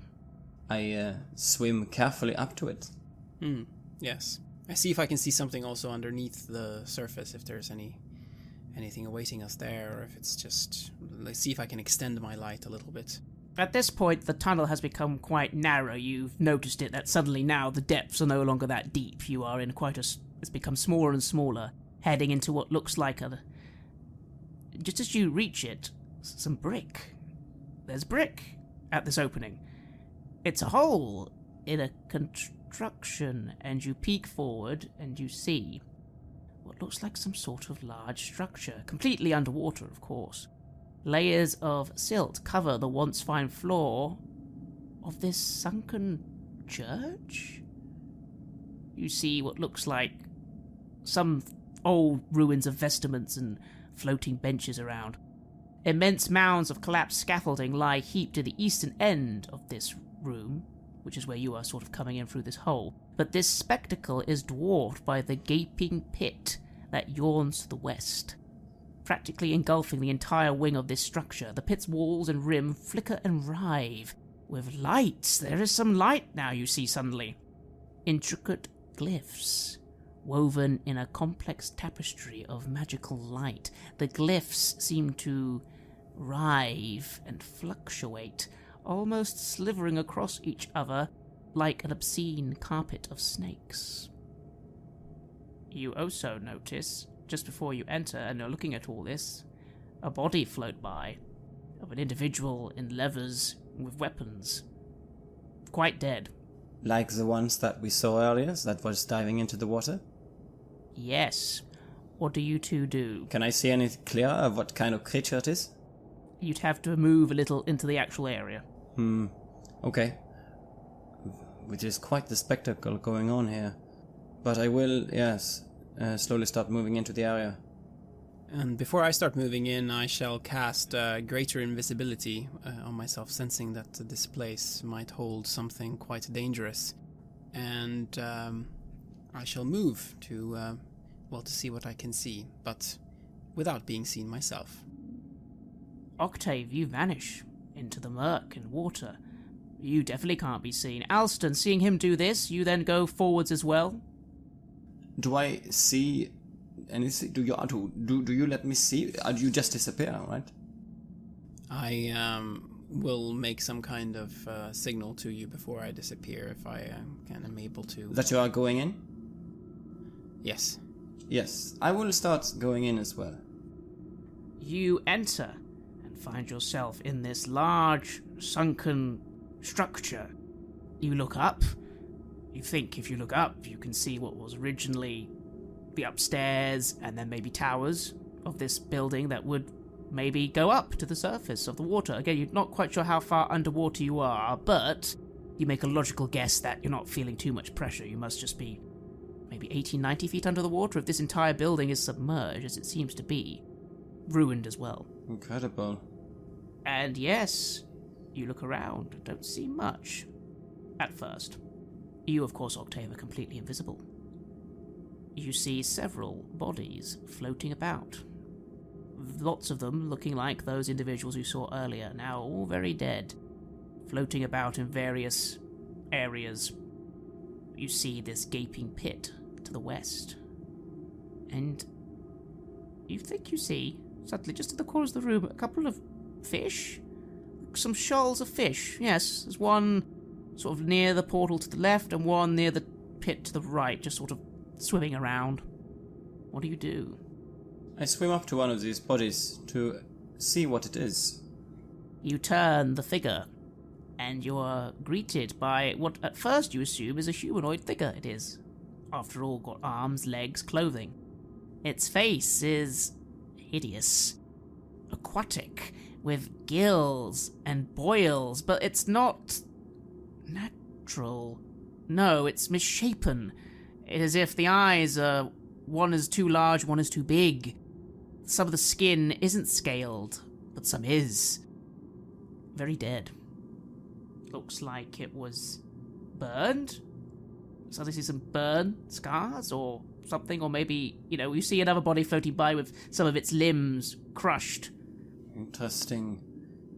I swim carefully up to it. Yes. I see if I can see something also underneath the surface, if there's anything awaiting us there, or if it's just... Let's see if I can extend my light a little bit. At this point, the tunnel has become quite narrow. You've noticed it that suddenly now the depths are no longer that deep. You are in quite a... It's become smaller and smaller, heading into what looks like a... Just as you reach it, some brick. There's brick at this opening. It's a hole in a construction, and you peek forward and you see what looks like some sort of large structure, completely underwater, of course. Layers of silt cover the once fine floor of this sunken church. You see what looks like some old ruins of vestments and floating benches around. Immense mounds of collapsed scaffolding lie heaped to the eastern end of this room, which is where you are sort of coming in through this hole. But this spectacle is dwarfed by the gaping pit that yawns to the west, practically engulfing the entire wing of this structure. The pit's walls and rim flicker and writhe with lights. There is some light now, you see suddenly. Intricate glyphs woven in a complex tapestry of magical light. The glyphs seem to writhe and fluctuate, almost slithering across each other like an obscene carpet of snakes. You also notice, just before you enter and are looking at all this, a body float by of an individual in leathers with weapons. Quite dead. Like the ones that we saw earlier, that was diving into the water? Yes. What do you two do? Can I see any clearer of what kind of creature it is? You'd have to move a little into the actual area. Okay. Which is quite the spectacle going on here. But I will, yes, slowly start moving into the area. And before I start moving in, I shall cast greater invisibility on myself, sensing that this place might hold something quite dangerous. And I shall move to see what I can see, but without being seen myself. Octave, you vanish into the murk and water. You definitely can't be seen. Alston, seeing him do this, you then go forwards as well? Do I see anything? Do you let me see? You just disappear, right? I will make some kind of signal to you before I disappear if I am able to. That you are going in? Yes. Yes, I will start going in as well. You enter and find yourself in this large, sunken structure. You look up. You think if you look up, you can see what was originally the upstairs and then maybe towers of this building that would maybe go up to the surface of the water. Again, you're not quite sure how far underwater you are, but you make a logical guess that you're not feeling too much pressure. You must just be maybe 80, 90 feet under the water if this entire building is submerged, as it seems to be. Ruined as well. Incredible. And yes, you look around, don't see much. At first. You, of course, Octave, are completely invisible. You see several bodies floating about. Lots of them looking like those individuals you saw earlier, now all very dead, floating about in various areas. You see this gaping pit to the west. And you think you see, suddenly, just at the corners of the room, a couple of fish? Some shoals of fish, yes. There's one sort of near the portal to the left and one near the pit to the right, just sort of swimming around. What do you do? I swim up to one of these bodies to see what it is. You turn the figure, and you're greeted by what at first you assume is a humanoid figure. It is. After all, got arms, legs, clothing. Its face is hideous. Aquatic, with gills and boils, but it's not natural. No, it's misshapen. It's as if the eyes are one is too large, one is too big. Some of the skin isn't scaled. but some is very dead. Looks like it was burned. So this is some burn scars or something, or maybe, you see another body floating by with some of its limbs crushed. Interesting.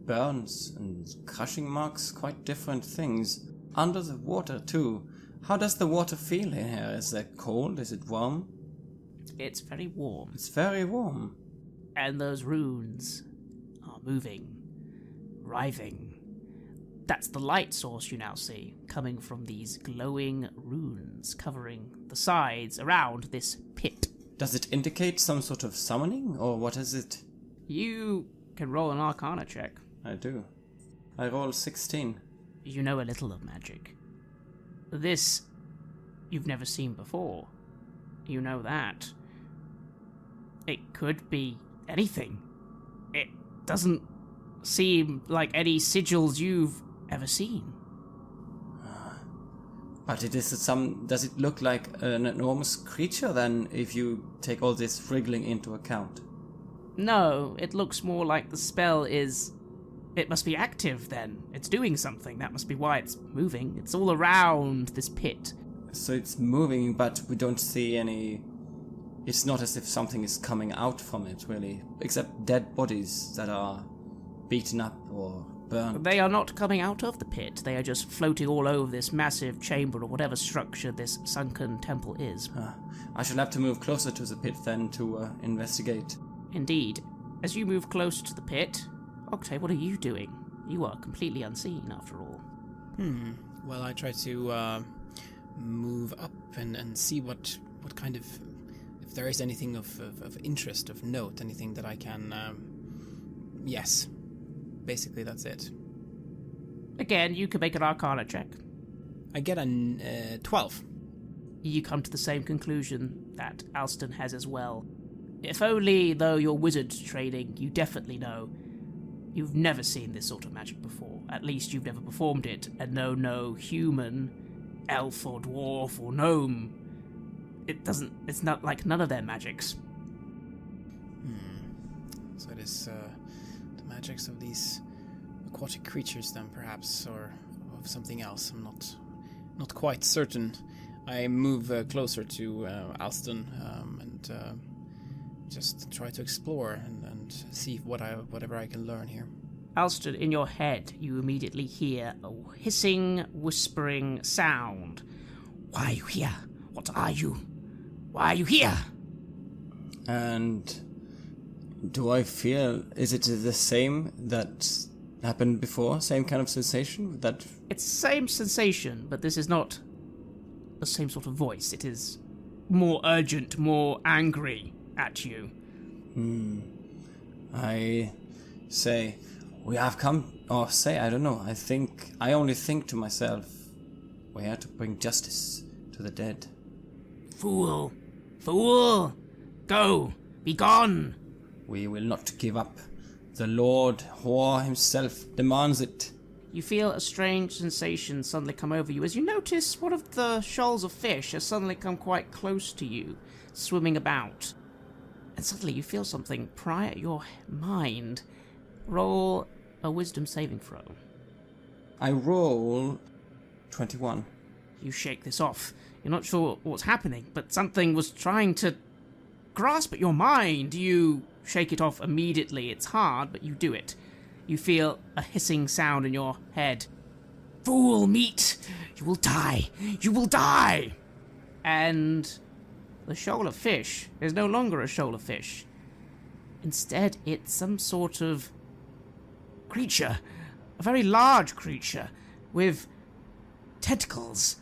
Burns and crushing marks, quite different things. Under the water, too. How does the water feel in here? Is it cold? Is it warm? It's very warm. It's very warm. And those runes are moving, writhing. That's the light source you now see, coming from these glowing runes covering the sides around this pit. Does it indicate some sort of summoning, or what is it? You can roll an Arcana check. I do. I roll 16. You know a little of magic. This you've never seen before. You know that. It could be anything. It doesn't seem like any sigils you've ever seen. But does it look like an enormous creature then, if you take all this wriggling into account? No, it looks more like the spell is... It must be active then. It's doing something. That must be why it's moving. It's all around this pit. So it's moving, but we don't see any... It's not as if something is coming out from it, really. Except dead bodies that are beaten up or burned. They are not coming out of the pit. They are just floating all over this massive chamber or whatever structure this sunken temple is. I shall have to move closer to the pit then to investigate. Indeed. As you move closer to the pit... Octave, what are you doing? You are completely unseen, after all. Well, I try to move up and see what kind of... If there is anything of interest, of note, anything that I can... Yes. Basically, that's it. Again, you can make an Arcana check. I get a 12. You come to the same conclusion that Alston has as well. If only, though, your wizard training, you definitely know... You've never seen this sort of magic before. At least you've never performed it, and know no human, elf or dwarf or gnome. It's not like none of their magics. So it is the magics of these aquatic creatures then, perhaps, or of something else. I'm not quite certain. I move closer to Alston and just try to explore and see whatever I can learn here. Alston, in your head, you immediately hear a hissing, whispering sound. Why are you here? What are you? Why are you here? And do I feel... Is it the same that happened before? Same kind of sensation? It's the same sensation, but this is not the same sort of voice. It is more urgent, more angry at you. I say, we have come... Or say, I don't know. I only think to myself, we are to bring justice to the dead. Fool! Fool! Go! Be gone! We will not give up. The Lord Hor himself demands it. You feel a strange sensation suddenly come over you as you notice one of the shoals of fish has suddenly come quite close to you, swimming about. And suddenly you feel something pry at your mind. Roll a wisdom saving throw. I roll 21. You shake this off. You're not sure what's happening, but something was trying to grasp at your mind. You shake it off immediately. It's hard, but you do it. You feel a hissing sound in your head. Fool meat! You will die! You will die! And the shoal of fish is no longer a shoal of fish. Instead, it's some sort of creature. A very large creature with tentacles.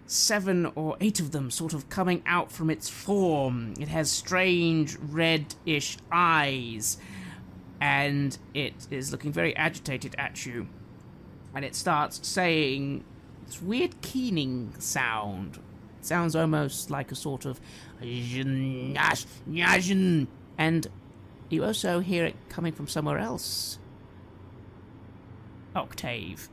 7 or 8 of them sort of coming out from its form. It has strange reddish eyes. And it is looking very agitated at you. And it starts saying this weird keening sound. It sounds almost like a sort of... And you also hear it coming from somewhere else. Octave.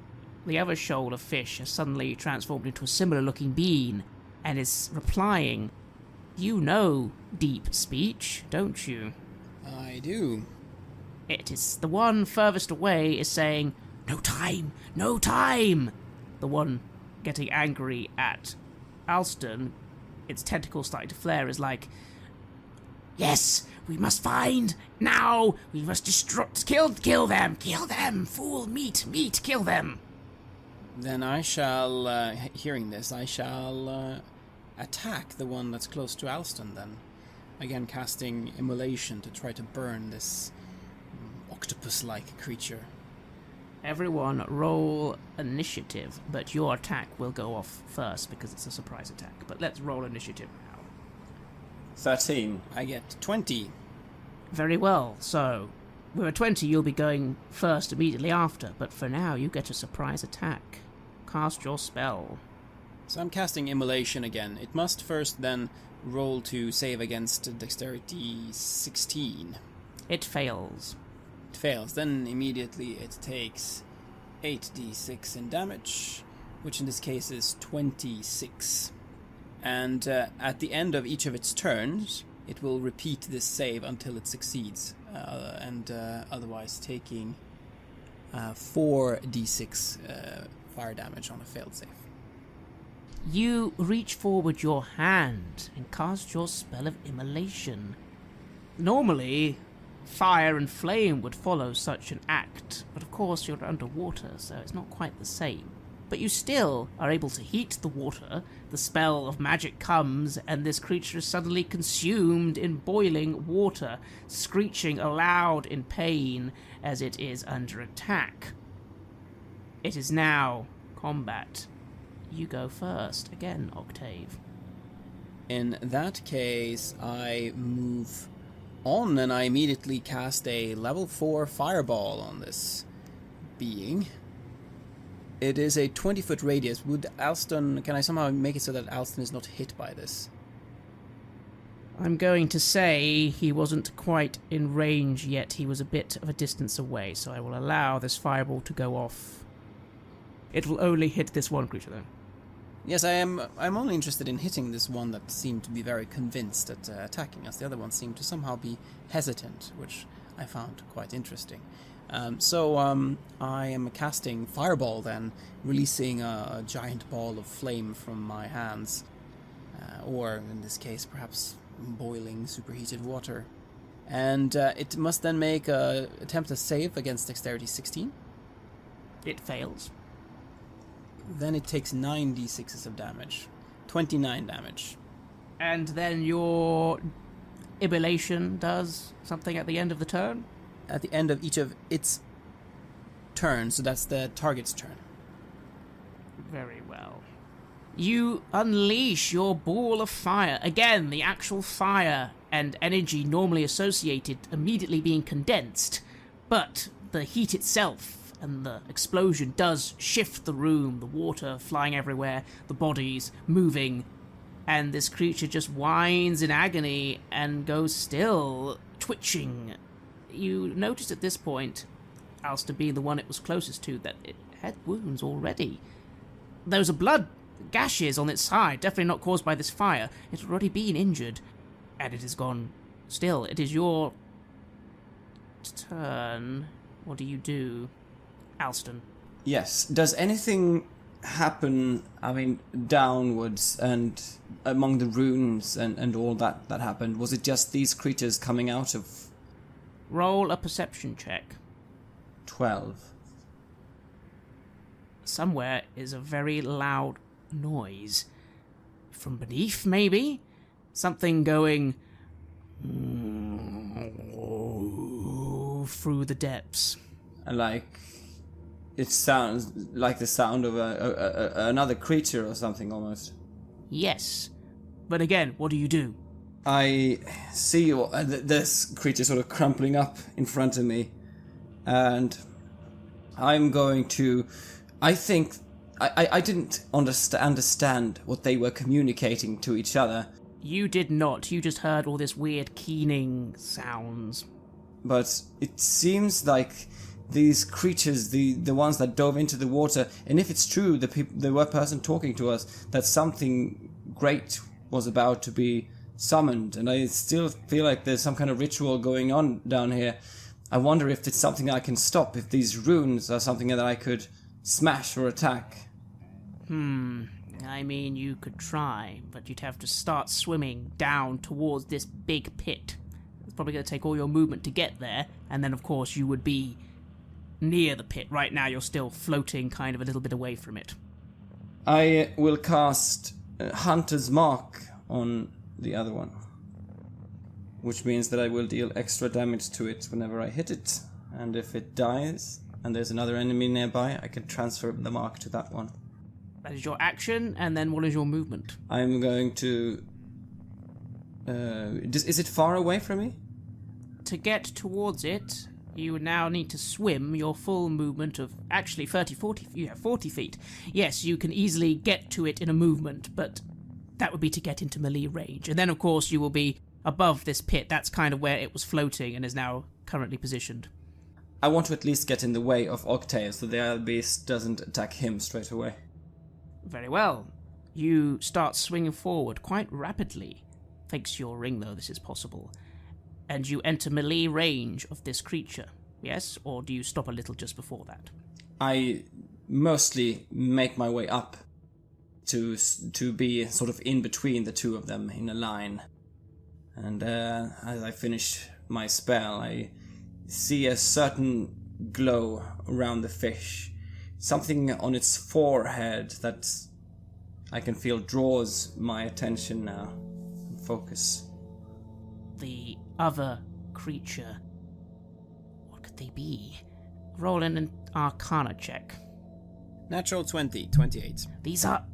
The other shoal of fish has suddenly transformed into a similar-looking being and is replying. You know deep speech, don't you? I do. It is the one furthest away is saying, "No time! No time!" The one getting angry at Alston, its tentacles starting to flare, is like, "Yes, we must find now. We must destroy, kill them, fool, meat, kill them." Then I shall, hearing this, I shall attack the one that's close to Alston then. Again, casting immolation to try to burn this octopus-like creature. Everyone roll initiative, but your attack will go off first because it's a surprise attack. But let's roll initiative now. 13. I get 20. Very well, so with a 20 you'll be going first immediately after, but for now you get a surprise attack. Cast your spell. So I'm casting immolation again. It must first then roll to save against dexterity 16. It fails. It fails. Then immediately it takes 8d6 in damage, which in this case is 26. And at the end of each of its turns, it will repeat this save until it succeeds, and otherwise taking 4d6 fire damage on a failed save. You reach forward your hand and cast your spell of immolation. Normally, fire and flame would follow such an act, but of course you're underwater, so it's not quite the same. But you still are able to heat the water, the spell of magic comes, and this creature is suddenly consumed in boiling water, screeching aloud in pain as it is under attack. It is now combat. You go first, again, Octave. In that case, I move on and I immediately cast a level 4 fireball on this being. It is a 20-foot radius. Can I somehow make it so that Alston is not hit by this? I'm going to say he wasn't quite in range yet. He was a bit of a distance away, so I will allow this fireball to go off. It will only hit this one creature, though. Yes, I'm only interested in hitting this one that seemed to be very convinced at attacking us. The other one seemed to somehow be hesitant, which I found quite interesting. So I am casting Fireball then, releasing a giant ball of flame from my hands. Or, in this case, perhaps boiling superheated water. And it must then make attempt a save against Dexterity 16. It fails. Then it takes 9d6s of damage. 29 damage. And then your immolation does something at the end of the turn? At the end of each of its turns, so that's the target's turn. Very well. You unleash your ball of fire. Again, the actual fire and energy normally associated immediately being condensed, but the heat itself and the explosion does shift the room, the water flying everywhere, the bodies moving, and this creature just whines in agony and goes still, twitching. You noticed at this point, Alster being the one it was closest to, that it had wounds already. There was a blood gashes on its side, definitely not caused by this fire. It had already been injured, and it has gone still. It is your turn. What do you do, Alston? Yes. Does anything happen, downwards and among the runes and all that happened? Was it just these creatures coming out of... Roll a perception check. 12. Somewhere is a very loud noise. From beneath, maybe? Something going... through the depths. It sounds like the sound of another creature or something, almost. Yes. But again, what do you do? I see this creature sort of crumpling up in front of me, and I'm going to... I think... I didn't understand what they were communicating to each other. You did not. You just heard all this weird keening sounds. But it seems like these creatures, the ones that dove into the water, and if it's true, the person talking to us, that something great was about to be summoned, and I still feel like there's some kind of ritual going on down here. I wonder if it's something I can stop, if these runes are something that I could smash or attack. I mean, you could try, but you'd have to start swimming down towards this big pit. It's probably going to take all your movement to get there, and then, of course, you would be near the pit. Right now, you're still floating kind of a little bit away from it. I will cast Hunter's Mark on the other one, which means that I will deal extra damage to it whenever I hit it. And if it dies, and there's another enemy nearby, I can transfer the mark to that one. That is your action, and then what is your movement? I'm going to... is it far away from me? To get towards it, you would now need to swim your full movement of... Actually, 40... You have 40 feet. Yes, you can easily get to it in a movement, but that would be to get into melee range. And then, of course, you will be above this pit. That's kind of where it was floating and is now currently positioned. I want to at least get in the way of Octave so the other beast doesn't attack him straight away. Very well. You start swinging forward quite rapidly. Thanks to your ring, though, this is possible. And you enter melee range of this creature, yes? Or do you stop a little just before that? I mostly make my way up to be sort of in between the two of them in a line. And as I finish my spell, I see a certain glow around the fish. Something on its forehead that I can feel draws my attention now. Focus. The other creature. What could they be? Roll in an Arcana check. Natural 20, 28. These are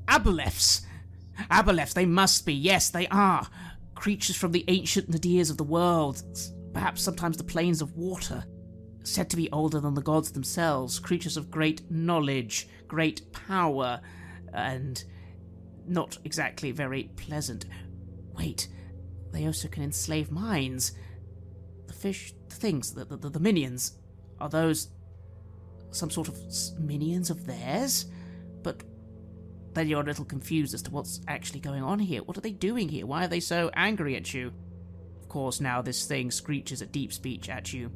aboleths. Aboleths, they must be. Yes, they are. Creatures from the ancient nadirs of the world. Perhaps sometimes the planes of water. Said to be older than the gods themselves. Creatures of great knowledge, great power, and not exactly very pleasant. Wait, they also can enslave minds. The fish, the things, the minions, are those some sort of minions of theirs? But then you're a little confused as to what's actually going on here. What are they doing here? Why are they so angry at you? Of course, now this thing screeches a deep speech at you.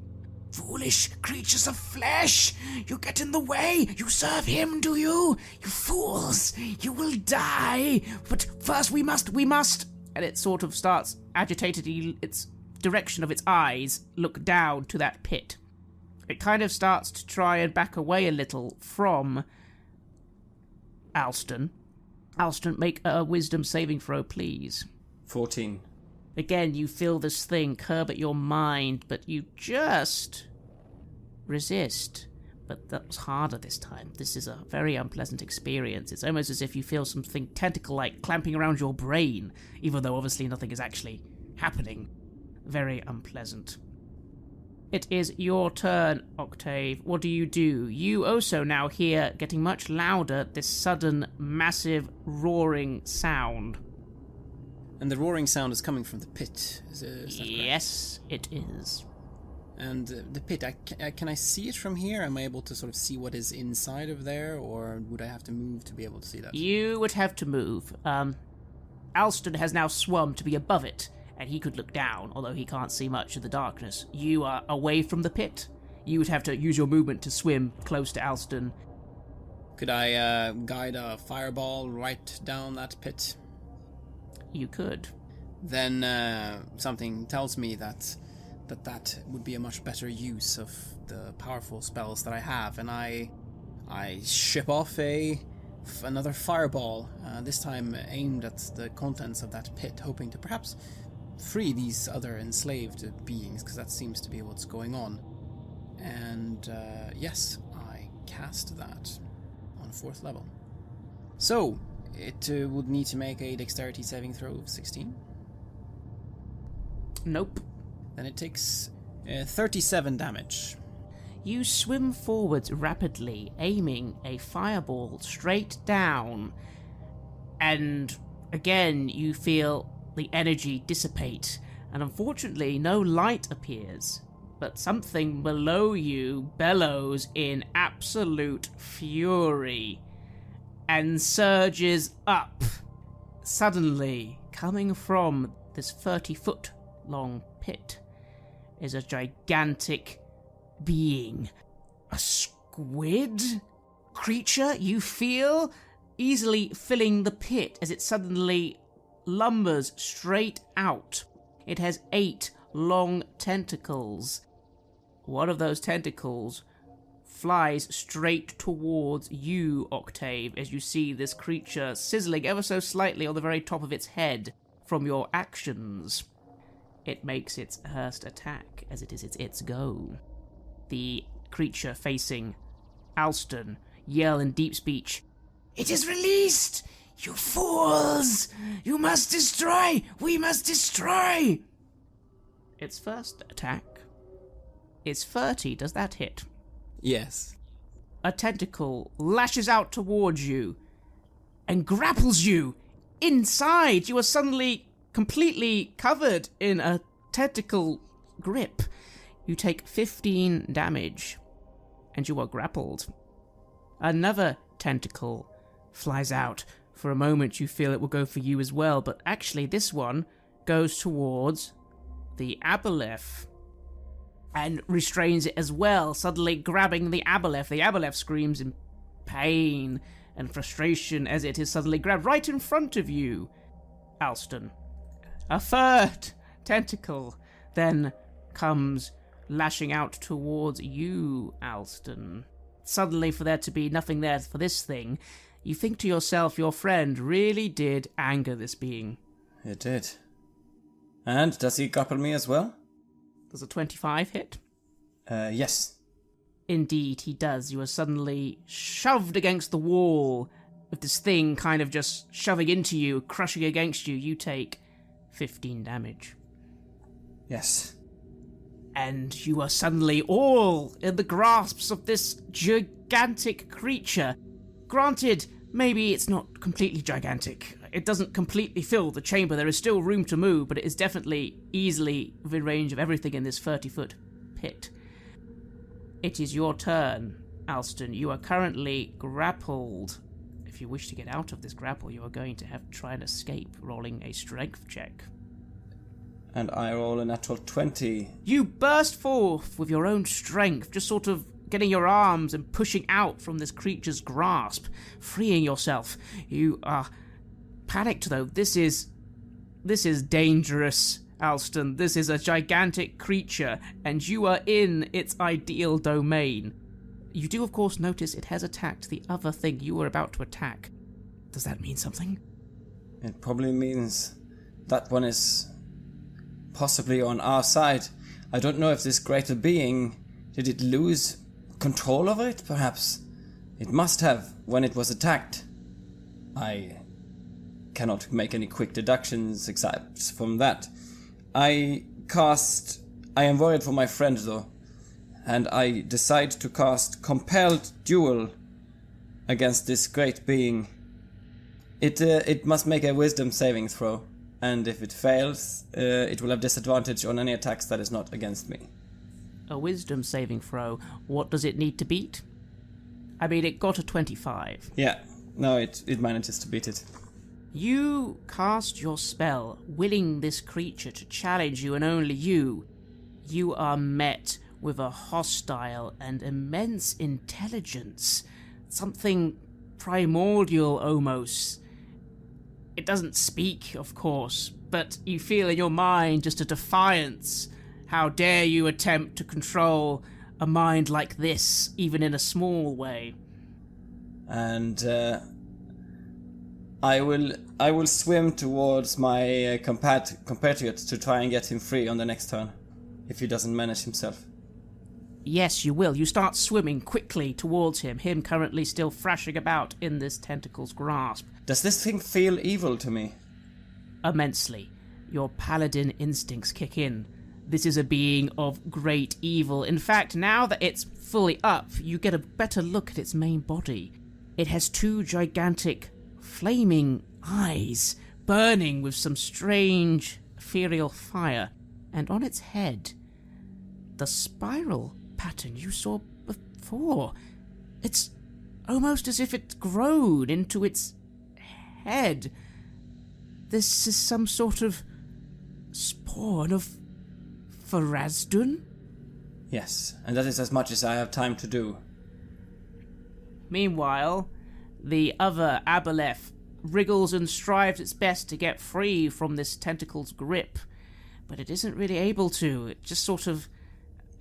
Foolish creatures of flesh! You get in the way! You serve him, do you? You fools! You will die! But first we must... And it sort of starts agitatedly, its direction of its eyes look down to that pit. It kind of starts to try and back away a little from Alston. Alston, make a wisdom saving throw, please. 14. Again, you feel this thing curb at your mind, but you just resist. But that was harder this time. This is a very unpleasant experience. It's almost as if you feel something tentacle-like clamping around your brain, even though obviously nothing is actually happening. Very unpleasant. It is your turn, Octave. What do? You also now hear, getting much louder, this sudden, massive, roaring sound. And the roaring sound is coming from the pit, is that correct? Yes, it is. And the pit, can I see it from here? Am I able to sort of see what is inside of there, or would I have to move to be able to see that? You would have to move. Alston has now swum to be above it, and he could look down, although he can't see much in the darkness. You are away from the pit. You would have to use your movement to swim close to Alston. Could I guide a fireball right down that pit? You could. Then something tells me that would be a much better use of the powerful spells that I have, and I ship off another fireball, this time aimed at the contents of that pit, hoping to perhaps free these other enslaved beings, because that seems to be what's going on. And yes, I cast that on 4th level. So it would need to make a dexterity saving throw of 16. Nope. Then it takes 37 damage. You swim forwards rapidly, aiming a fireball straight down. And again, you feel the energy dissipate. And unfortunately, no light appears. But something below you bellows in absolute fury and surges up, suddenly coming from this 30-foot long pit. is a gigantic being. A squid creature, you feel, easily filling the pit as it suddenly lumbers straight out. It has 8 long tentacles. One of those tentacles flies straight towards you, Octave, as you see this creature sizzling ever so slightly on the very top of its head from your actions. It makes its first attack, as it is its go. The creature facing Alston yell in deep speech, "It is released! You fools! You must destroy! We must destroy!" Its first attack is 30. Does that hit? Yes. A tentacle lashes out towards you and grapples you inside. You are suddenly completely covered in a tentacle grip. You take 15 damage and you are grappled. Another tentacle flies out. For a moment you feel it will go for you as well, but actually this one goes towards the aboleth and restrains it as well, suddenly grabbing the aboleth. The aboleth screams in pain and frustration as it is suddenly grabbed right in front of you, Alston. A third tentacle then comes lashing out towards you, Alston. Suddenly, for there to be nothing there for this thing, you think to yourself, your friend really did anger this being. It did. And does he grapple me as well? Does a 25 hit? Yes. Indeed, he does. You are suddenly shoved against the wall with this thing kind of just shoving into you, crushing against you. You take 15 damage. Yes. And you are suddenly all in the grasps of this gigantic creature. Granted, maybe it's not completely gigantic. It doesn't completely fill the chamber. There is still room to move, but it is definitely easily within range of everything in this 30-foot pit. It is your turn, Alston. You are currently grappled. If you wish to get out of this grapple, you are going to have to try and escape, rolling a strength check. And I roll a natural 20. You burst forth with your own strength, just sort of getting your arms and pushing out from this creature's grasp, freeing yourself. You are panicked, though. This is dangerous, Alston. This is a gigantic creature, and you are in its ideal domain. You do, of course, notice it has attacked the other thing you were about to attack. Does that mean something? It probably means that one is possibly on our side. I don't know if this greater being, did it lose control over it, perhaps? It must have, when it was attacked. I cannot make any quick deductions except from that. I am worried for my friend, though, and I decide to cast Compelled Duel against this great being. It must make a wisdom saving throw, and if it fails, it will have disadvantage on any attacks that is not against me. A wisdom saving throw. What does it need to beat? I mean, it got a 25. Yeah, no, it manages to beat it. You cast your spell, willing this creature to challenge you and only you. You are met with a hostile and immense intelligence. Something primordial, almost. It doesn't speak, of course, but you feel in your mind just a defiance. How dare you attempt to control a mind like this, even in a small way? And I will swim towards my compatriots to try and get him free on the next turn, if he doesn't manage himself. Yes, you will. You start swimming quickly towards him currently still thrashing about in this tentacle's grasp. Does this thing feel evil to me? Immensely. Your paladin instincts kick in. This is a being of great evil. In fact, now that it's fully up, you get a better look at its main body. It has 2 gigantic, flaming eyes, burning with some strange, ethereal fire. And on its head, the spiral pattern you saw before. It's almost as if it's grown into its head. This is some sort of spawn of for Razdun? Yes, and that is as much as I have time to do. Meanwhile, the other aboleth wriggles and strives its best to get free from this tentacle's grip, but it isn't really able to. It just sort of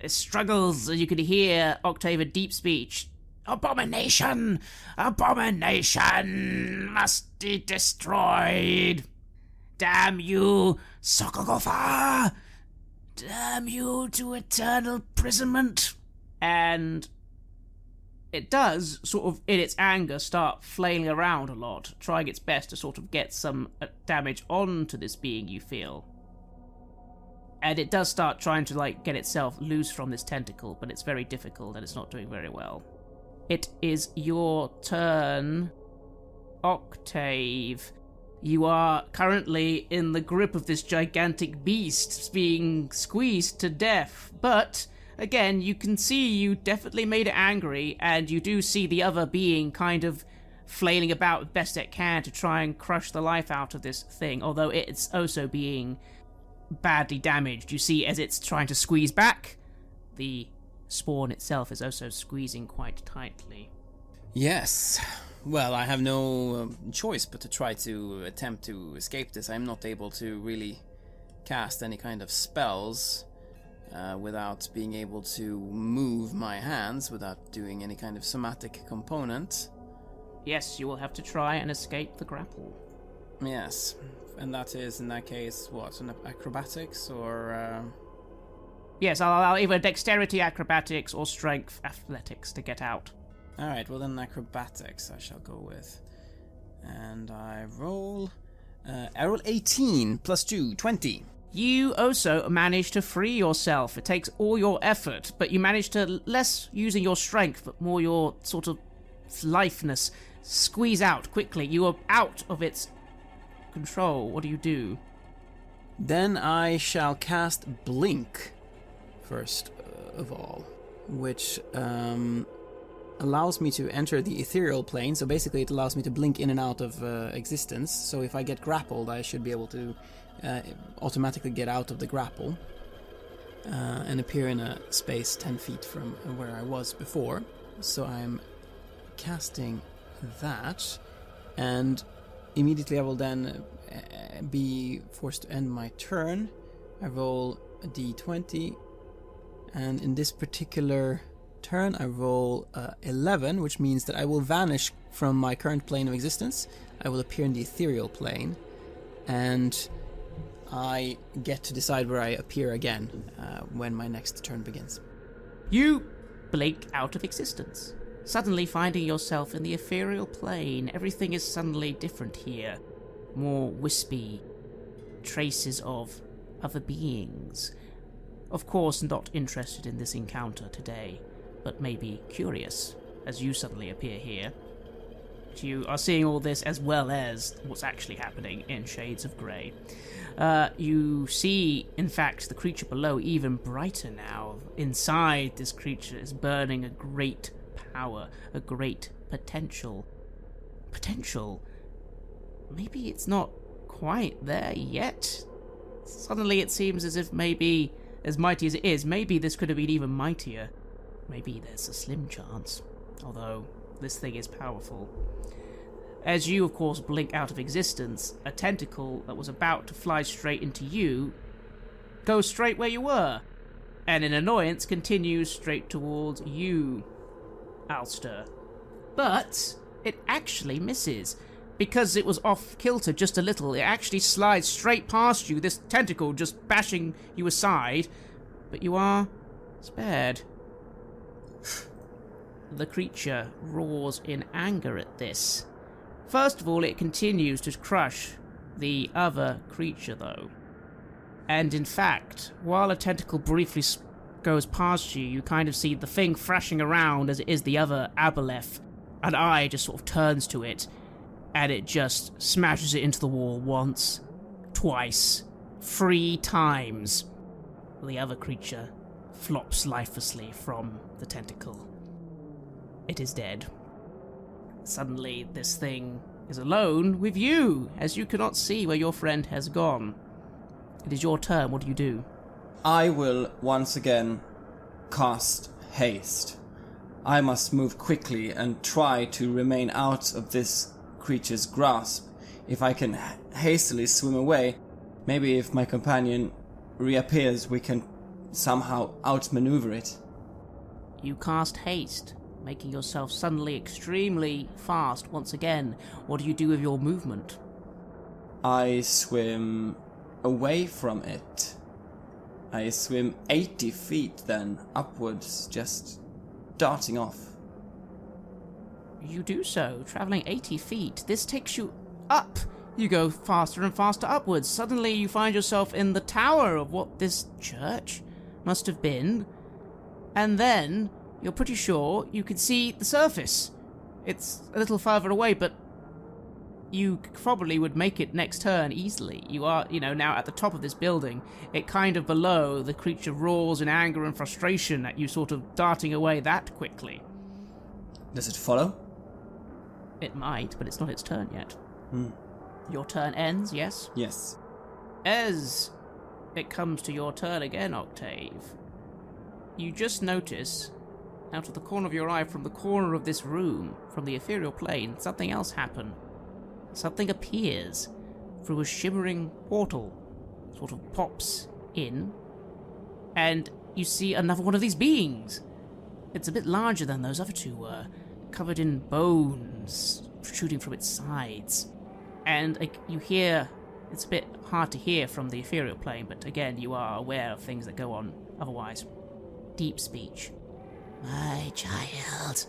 struggles, and you can hear Octave deep speech. Abomination! Abomination must be destroyed! Damn you, Sokogofa! Damn you to eternal imprisonment! And it does, sort of, in its anger, start flailing around a lot, trying its best to sort of get some damage onto this being, you feel. And it does start trying to, like, get itself loose from this tentacle, but it's very difficult and it's not doing very well. It is your turn, Octave. You are currently in the grip of this gigantic beast, being squeezed to death, but again, you can see you definitely made it angry, and you do see the other being kind of flailing about as best it can to try and crush the life out of this thing, although it's also being badly damaged. You see, as it's trying to squeeze back, the spawn itself is also squeezing quite tightly. Yes. Well, I have no choice but to try to attempt to escape this. I'm not able to really cast any kind of spells without being able to move my hands, without doing any kind of somatic component. Yes, you will have to try and escape the grapple. Yes, and that is, in that case, what, an acrobatics or... Yes, I'll allow either dexterity acrobatics or strength athletics to get out. Alright, well then acrobatics I shall go with. And I roll 18 plus 2, 20. You also manage to free yourself. It takes all your effort, but you manage to, less using your strength, but more your sort of lifeness, squeeze out quickly. You are out of its control. What do you do? Then I shall cast Blink, first of all, which allows me to enter the ethereal plane. So basically it allows me to blink in and out of existence. So if I get grappled, I should be able to automatically get out of the grapple and appear in a space 10 feet from where I was before. So I'm casting that, and immediately I will then be forced to end my turn. I roll a d20, and in this particular turn I roll 11, which means that I will vanish from my current plane of existence. I will appear in the ethereal plane, and I get to decide where I appear again when my next turn begins. You blink out of existence, suddenly finding yourself in the ethereal plane. Everything is suddenly different here. More wispy, traces of other beings. Of course, not interested in this encounter today, but maybe curious, as you suddenly appear here. You are seeing all this as well as what's actually happening in shades of grey. You see, in fact, the creature below even brighter now. Inside this creature is burning a great power, a great potential. Potential? Maybe it's not quite there yet? Suddenly it seems as if maybe, as mighty as it is, maybe this could have been even mightier. Maybe there's a slim chance, although this thing is powerful. As you, of course, blink out of existence, a tentacle that was about to fly straight into you goes straight where you were, and in annoyance continues straight towards you, Alster. But it actually misses. Because it was off kilter just a little, it actually slides straight past you, this tentacle just bashing you aside, but you are spared. The creature roars in anger at this. First of all, it continues to crush the other creature, though. And in fact, while a tentacle briefly goes past you, you kind of see the thing thrashing around as it is the other aboleth. An eye just sort of turns to it, and it just smashes it into the wall once, twice, 3 times. The other creature flops lifelessly from the tentacle. It is dead. Suddenly, this thing is alone with you, as you cannot see where your friend has gone. It is your turn. What do you do? I will once again cast haste. I must move quickly and try to remain out of this creature's grasp. If I can hastily swim away, maybe if my companion reappears, we can somehow outmaneuver it. You cast haste, making yourself suddenly extremely fast once again. What do you do with your movement? I swim away from it. I swim 80 feet then, upwards, just darting off. You do so, travelling 80 feet. This takes you up. You go faster and faster upwards. Suddenly you find yourself in the tower of what this church must have been. And then you're pretty sure you can see the surface. It's a little further away, but you probably would make it next turn easily. You are, now at the top of this building. It kind of below, the creature roars in anger and frustration at you sort of darting away that quickly. Does it follow? It might, but it's not its turn yet. Your turn ends, yes? Yes. As it comes to your turn again, Octave, you just notice, out of the corner of your eye, from the corner of this room, from the ethereal plane, something else happen. Something appears through a shimmering portal, sort of pops in, and you see another one of these beings. It's a bit larger than those other two were, covered in bones protruding from its sides. And you hear, it's a bit hard to hear from the ethereal plane, but again, you are aware of things that go on otherwise. Deep speech. My child,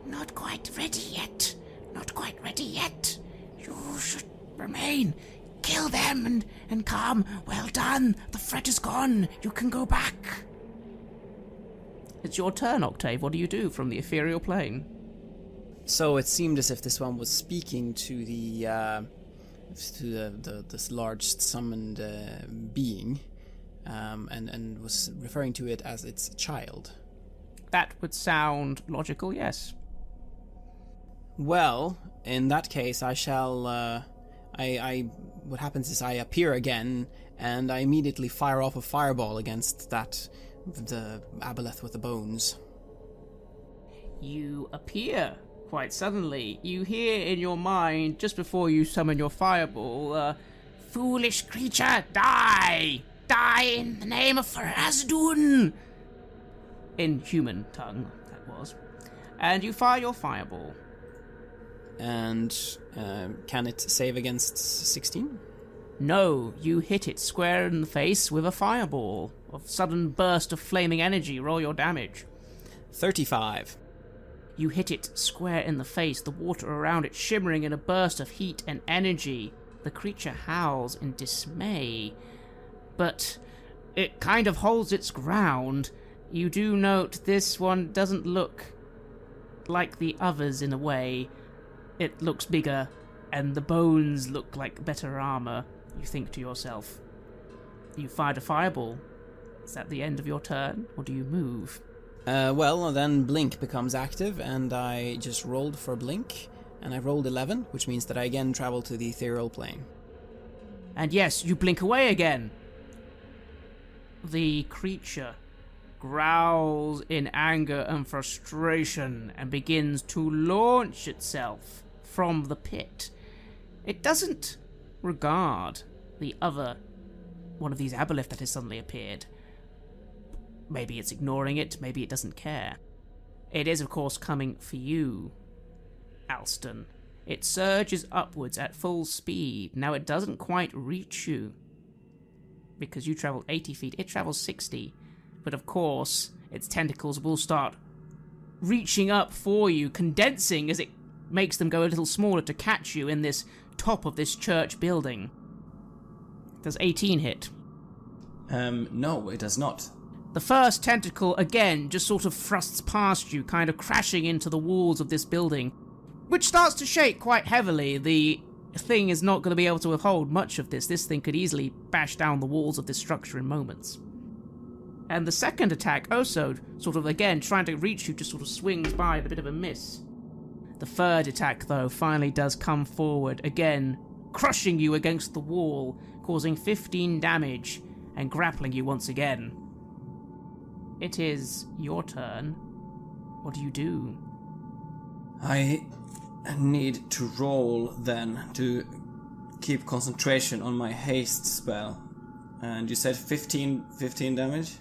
not quite ready yet. Not quite ready yet. You should remain. Kill them and come. Well done. The threat is gone. You can go back. It's your turn, Octave. What do you do from the ethereal plane? So it seemed as if this one was speaking to this large summoned being, and was referring to it as its child. That would sound logical, yes. Well, in that case, I shall. What happens is I appear again, and I immediately fire off a fireball against the aboleth with the bones. You appear quite suddenly. You hear in your mind, just before you summon your fireball, "Foolish creature, die! Die in the name of Farazadun!" In human tongue, that was. And you fire your fireball. And can it save against 16? No, you hit it square in the face with a fireball. A sudden burst of flaming energy. Roll your damage. 35. You hit it square in the face, the water around it shimmering in a burst of heat and energy. The creature howls in dismay, but it kind of holds its ground. You do note this one doesn't look like the others in a way. It looks bigger, and the bones look like better armor. You think to yourself. You fired a fireball. Is that the end of your turn, or do you move? Well, then Blink becomes active, and I just rolled for Blink, and I rolled 11, which means that I again travel to the ethereal plane. And yes, you blink away again. The creature growls in anger and frustration and begins to launch itself from the pit. It doesn't regard the other one of these aboleths that has suddenly appeared. Maybe it's ignoring it, maybe it doesn't care. It is, of course, coming for you, Alston. It surges upwards at full speed. Now, it doesn't quite reach you, because you travel 80 feet. It travels 60. But, of course, its tentacles will start reaching up for you, condensing as it makes them go a little smaller to catch you in this top of this church building. Does 18 hit? No, it does not. The first tentacle, again, just sort of thrusts past you, kind of crashing into the walls of this building, which starts to shake quite heavily. The thing is not going to be able to withhold much of this. This thing could easily bash down the walls of this structure in moments. And the second attack, also, sort of, again, trying to reach you, just sort of swings by with a bit of a miss. The third attack, though, finally does come forward, again, crushing you against the wall, causing 15 damage. and grappling you once again. It is your turn. What do you do? I need to roll then to keep concentration on my haste spell. And you said 15 damage?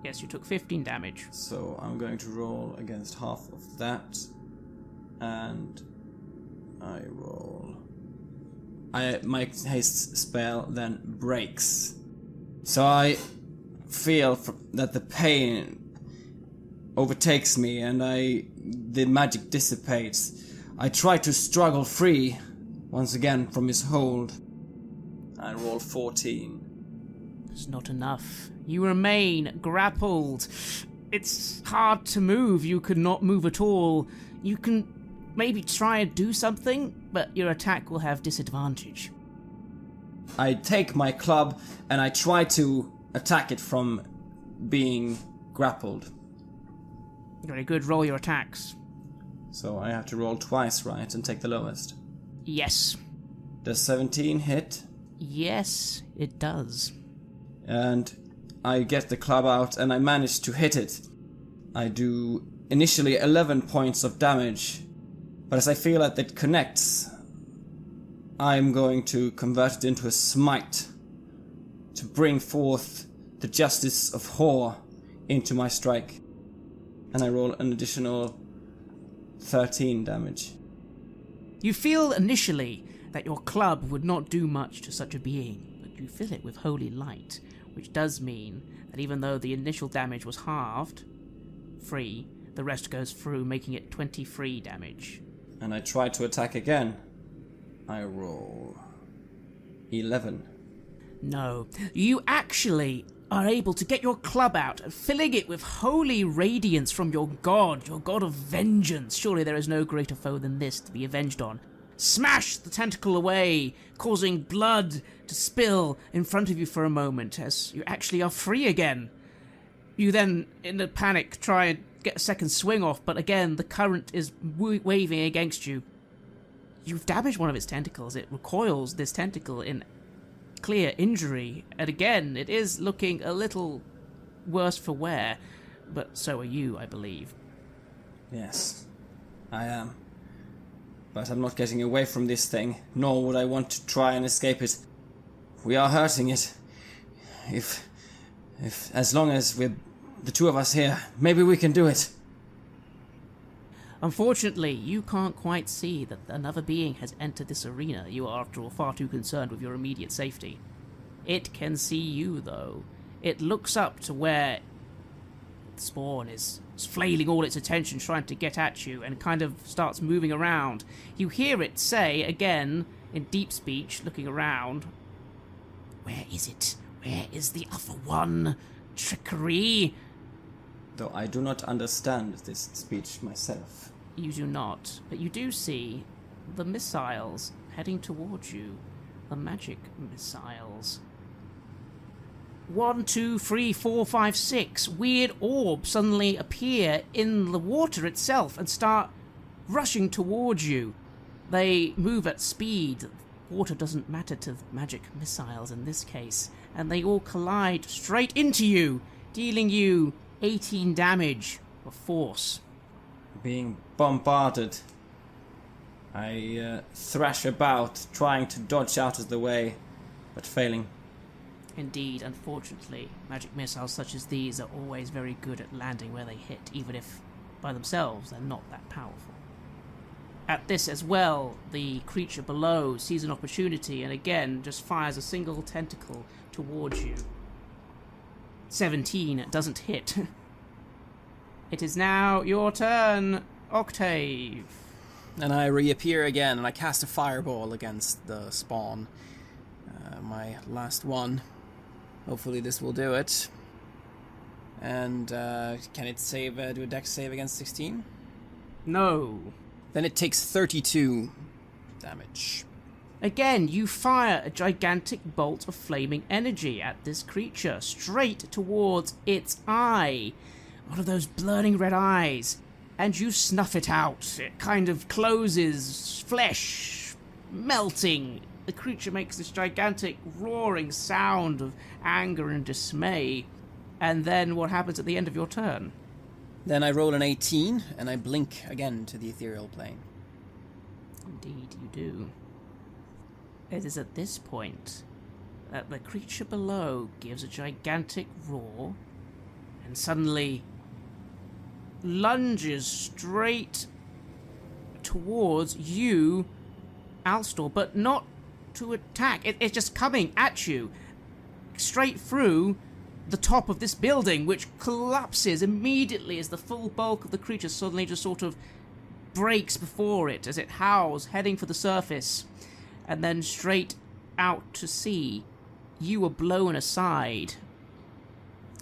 Yes, you took 15 damage. So I'm going to roll against half of that. And I roll. My haste spell then breaks. So I feel that the pain overtakes me and the magic dissipates. I try to struggle free once again from his hold. I roll 14. It's not enough. You remain grappled. It's hard to move. You could not move at all. You can maybe try and do something, but your attack will have disadvantage. I take my club and I try to attack it from being grappled. Very good. Roll your attacks. So I have to roll twice, right, and take the lowest. Yes. Does 17 hit? Yes, it does. And I get the club out and I manage to hit it. I do initially 11 points of damage, but as I feel that it connects, I'm going to convert it into a smite to bring forth the justice of Hor into my strike. And I roll an additional 13 damage. You feel initially that your club would not do much to such a being, but you fill it with holy light, which does mean that even though the initial damage was halved, free, the rest goes through, making it 23 damage. And I try to attack again. I roll 11. No, you actually are able to get your club out, filling it with holy radiance from your god of vengeance. Surely there is no greater foe than this to be avenged on. Smash the tentacle away, causing blood to spill in front of you for a moment as you actually are free again. You then, in a panic, try and get a second swing off, but again, the current is waving against you. You've damaged one of its tentacles. It recoils this tentacle in clear injury, and again, it is looking a little worse for wear, but so are you, I believe. Yes, I am. But I'm not getting away from this thing, nor would I want to try and escape it. We are hurting it. If as long as we're the two of us here, maybe we can do it. Unfortunately, you can't quite see that another being has entered this arena. You are, after all, far too concerned with your immediate safety. It can see you, though. It looks up to where the spawn is flailing all its attention, trying to get at you, and kind of starts moving around. You hear it say, again, in deep speech, looking around, "Where is it? Where is the other one? Trickery!" Though I do not understand this speech myself. You do not, but you do see the missiles heading towards you. The magic missiles. 1, 2, 3, 4, 5, 6 weird orbs suddenly appear in the water itself and start rushing towards you. They move at speed. Water doesn't matter to magic missiles in this case, and they all collide straight into you, dealing you 18 damage of force. Being bombarded, I thrash about, trying to dodge out of the way, but failing. Indeed, unfortunately, magic missiles such as these are always very good at landing where they hit, even if by themselves they're not that powerful. At this as well, the creature below sees an opportunity and again just fires a single tentacle towards you. 17 doesn't hit. It is now your turn, Octave. And I reappear again, and I cast a fireball against the spawn. My last one. Hopefully this will do it. And can it save? Do a dex save against 16? No. Then it takes 32 damage. Again, you fire a gigantic bolt of flaming energy at this creature, straight towards its eye. One of those burning red eyes. And you snuff it out. It kind of closes, flesh melting the creature makes this gigantic roaring sound of anger and dismay. And then what happens at the end of your turn? Then I roll an 18, and I blink again to the ethereal plane. Indeed you do. It is at this point that the creature below gives a gigantic roar and suddenly lunges straight towards you, Alstor, but not to attack. It's just coming at you straight through the top of this building, which collapses immediately as the full bulk of the creature suddenly just sort of breaks before it as it howls, heading for the surface. And then straight out to sea, you are blown aside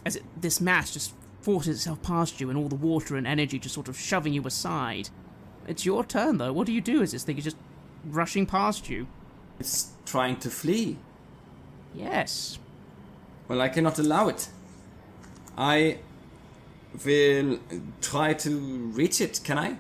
as this mass just forces itself past you, and all the water and energy just sort of shoving you aside. It's your turn, though. What do you do as this thing is just rushing past you? It's trying to flee. Yes. Well, I cannot allow it. I will try to reach it, can I?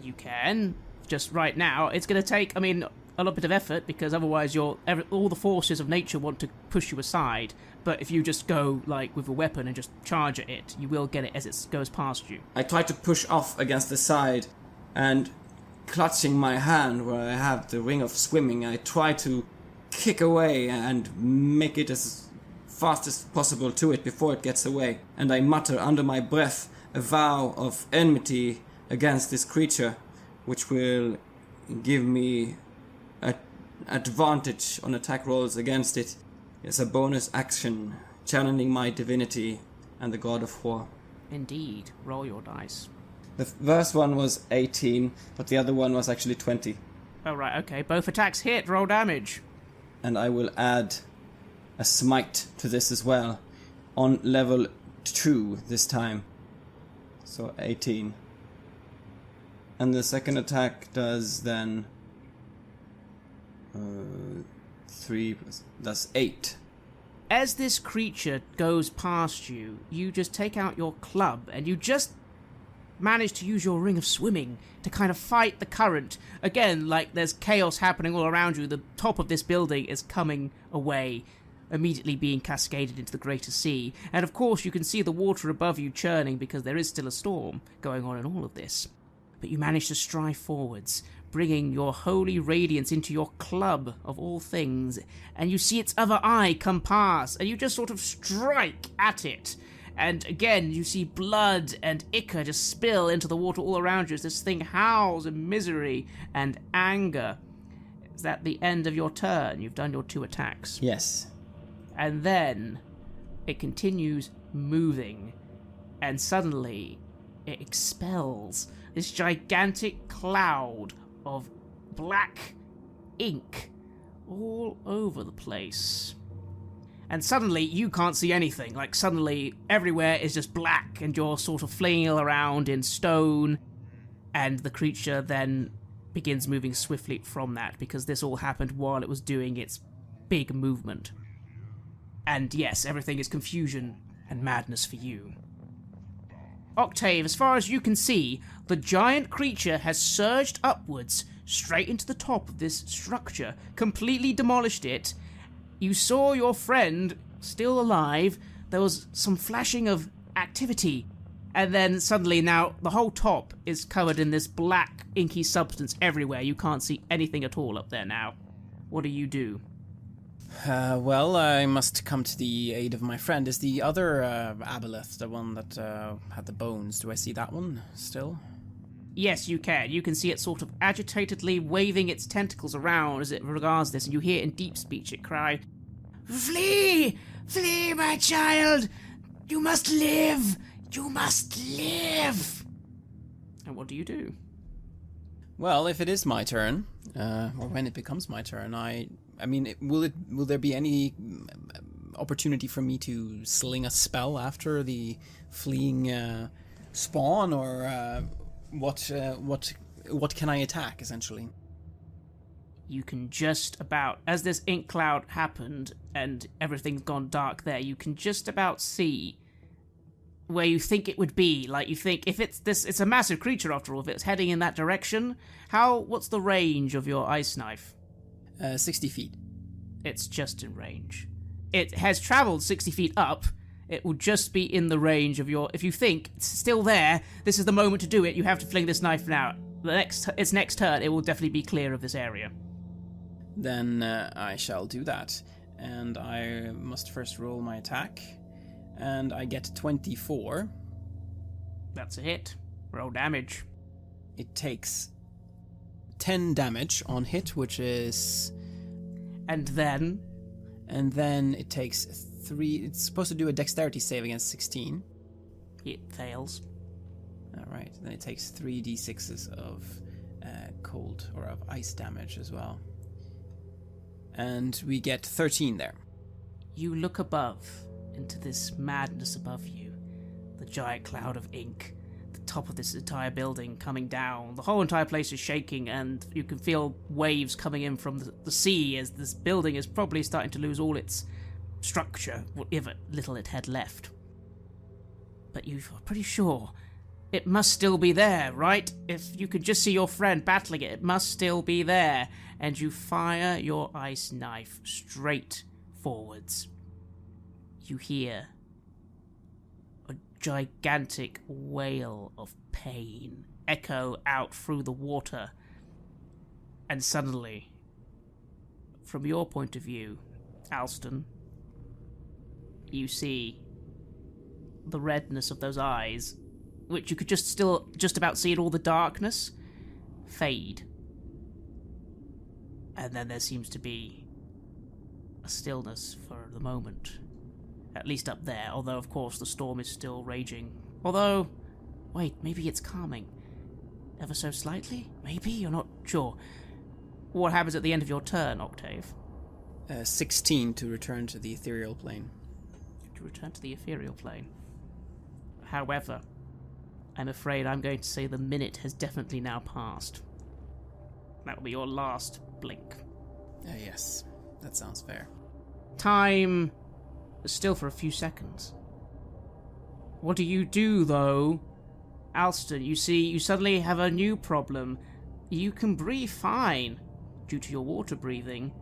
You can. Just right now. It's going to take, a little bit of effort, because otherwise all the forces of nature want to push you aside. But if you just go, with a weapon and just charge at it, you will get it as it goes past you. I try to push off against the side, and clutching my hand where I have the ring of swimming, I try to kick away and make it as fast as possible to it before it gets away. And I mutter under my breath a vow of enmity against this creature, which will give me an advantage on attack rolls against it. It's a bonus action, channeling my divinity and the god of war. Indeed. Roll your dice. The first one was 18, but the other one was actually 20. Oh, right, okay. Both attacks hit. Roll damage. And I will add a smite to this as well, on level 2 this time. So 18. And the second attack does then 3 plus, that's 8. As this creature goes past you, you just take out your club and you just manage to use your ring of swimming to kind of fight the current. Again, there's chaos happening all around you. The top of this building is coming away, immediately being cascaded into the greater sea. And of course you can see the water above you churning because there is still a storm going on in all of this. But you manage to stride forwards, bringing your holy radiance into your club of all things, and you see its other eye come past, and you just sort of strike at it. And again, you see blood and ichor just spill into the water all around you as this thing howls in misery and anger. Is that the end of your turn? You've done your 2 attacks. Yes. And then it continues moving, and suddenly it expels this gigantic cloud of black ink all over the place. And suddenly you can't see anything. Suddenly everywhere is just black, and you're sort of flinging around in stone, and the creature then begins moving swiftly from that, because this all happened while it was doing its big movement. And yes, everything is confusion and madness for you. Octave, as far as you can see, the giant creature has surged upwards straight into the top of this structure, completely demolished it. You saw your friend still alive. There was some flashing of activity, and then suddenly now the whole top is covered in this black inky substance everywhere. You can't see anything at all up there now. What do you do? Well, I must come to the aid of my friend. Is the other aboleth the one that had the bones? Do I see that one still? Yes, you can. You can see it sort of agitatedly waving its tentacles around as it regards this, and you hear in deep speech it cry, "Flee! Flee, my child! You must live! You must live!" And what do you do? Well, if it is my turn, or when it becomes my turn, will there be any opportunity for me to sling a spell after the fleeing spawn, or what can I attack, essentially? You can just about, as this ink cloud happened and everything's gone dark there, you can just about see where you think it would be. You think, if it's a massive creature after all, if it's heading in that direction, what's the range of your ice knife? 60 feet. It's just in range. It has travelled 60 feet up. It will just be in the range of your... If you think it's still there, this is the moment to do it, you have to fling this knife now. Its next turn, it will definitely be clear of this area. Then I shall do that. And I must first roll my attack. And I get 24. That's a hit. Roll damage. It takes 10 damage on hit, which is... And then it takes 3... It's supposed to do a dexterity save against 16. It fails. Alright, then it takes 3d6s of cold or of ice damage as well. And we get 13 there. You look above, into this madness above you. The giant cloud of ink. The top of this entire building coming down. The whole entire place is shaking, and you can feel waves coming in from the sea as this building is probably starting to lose all its structure, whatever little it had left. But you're pretty sure it must still be there, right? If you could just see your friend battling it, it must still be there. And you fire your ice knife straight forwards. You hear a gigantic wail of pain echo out through the water. And suddenly, from your point of view, Alston, you see the redness of those eyes, which you could just about see in all the darkness, fade. And then there seems to be a stillness for the moment. At least up there, although of course the storm is still raging. Although, wait, maybe it's calming. Ever so slightly? Maybe? You're not sure. What happens at the end of your turn, Octave? 16 to return to the ethereal plane. To return to the ethereal plane. However, I'm afraid I'm going to say the minute has definitely now passed. That will be your last blink. Yes, that sounds fair. Time is still for a few seconds. What do you do, though? Alston, you see, you suddenly have a new problem. You can breathe fine due to your water breathing,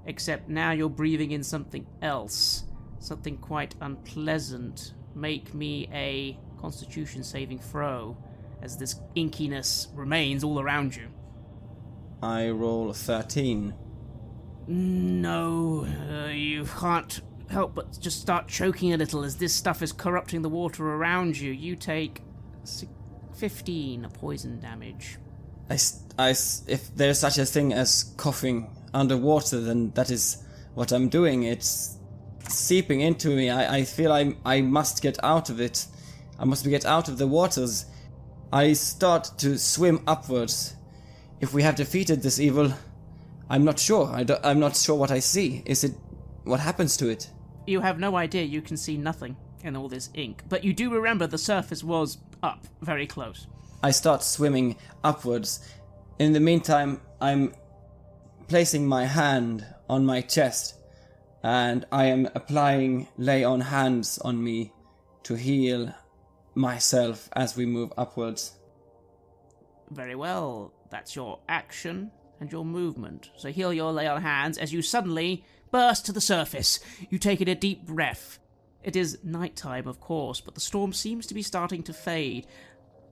except now you're breathing in something else. Something quite unpleasant. Make me a Constitution saving throw, as this inkiness remains all around you. I roll 13. No, you can't help but just start choking a little as this stuff is corrupting the water around you. You take 15 poison damage. If there's such a thing as coughing underwater, then that is what I'm doing. It's seeping into me. I feel I must get out of it. I must get out of the waters. I start to swim upwards. If we have defeated this evil, I'm not sure. I'm not sure what I see. What happens to it? You have no idea. You can see nothing in all this ink. But you do remember the surface was up, very close. I start swimming upwards. In the meantime, I'm placing my hand on my chest, and I am lay on hands on me to heal myself as we move upwards. Very well. That's your action and your movement. So heal your lay on hands as you suddenly burst to the surface. You take in a deep breath. It is nighttime, of course, but the storm seems to be starting to fade.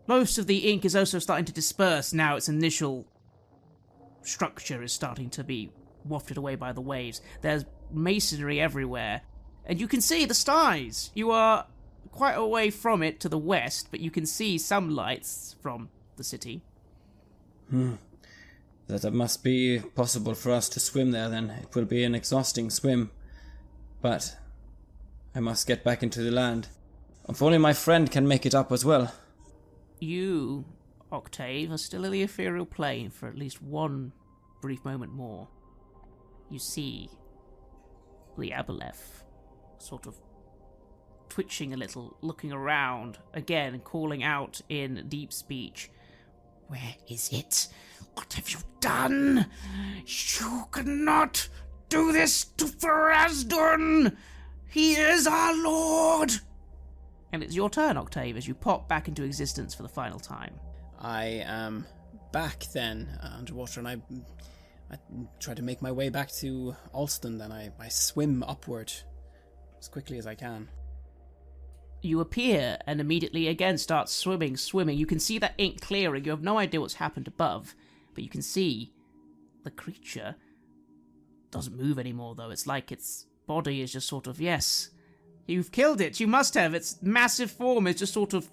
Most of the ink is also starting to disperse now. Its initial structure is starting to be wafted away by the waves. There's masonry everywhere. And you can see the Styes. You are quite away from it to the west, but you can see some lights from the city. That must be possible for us to swim there then. It will be an exhausting swim. But I must get back into the land. If only my friend can make it up as well. You, Octave, are still in the ethereal plane for at least one brief moment more. You see the aboleth sort of twitching a little, looking around, again calling out in deep speech. Where is it? What have you done? You cannot do this to Farazdun! He is our lord! And it's your turn, Octave, as you pop back into existence for the final time. I am back then underwater, and try to make my way back to Alston, then I swim upward as quickly as I can. You appear and immediately again start swimming. You can see that ink clearing. You have no idea what's happened above, but you can see the creature doesn't move anymore, though. It's like its body is just sort of, yes, you've killed it. You must have. Its massive form is just sort of,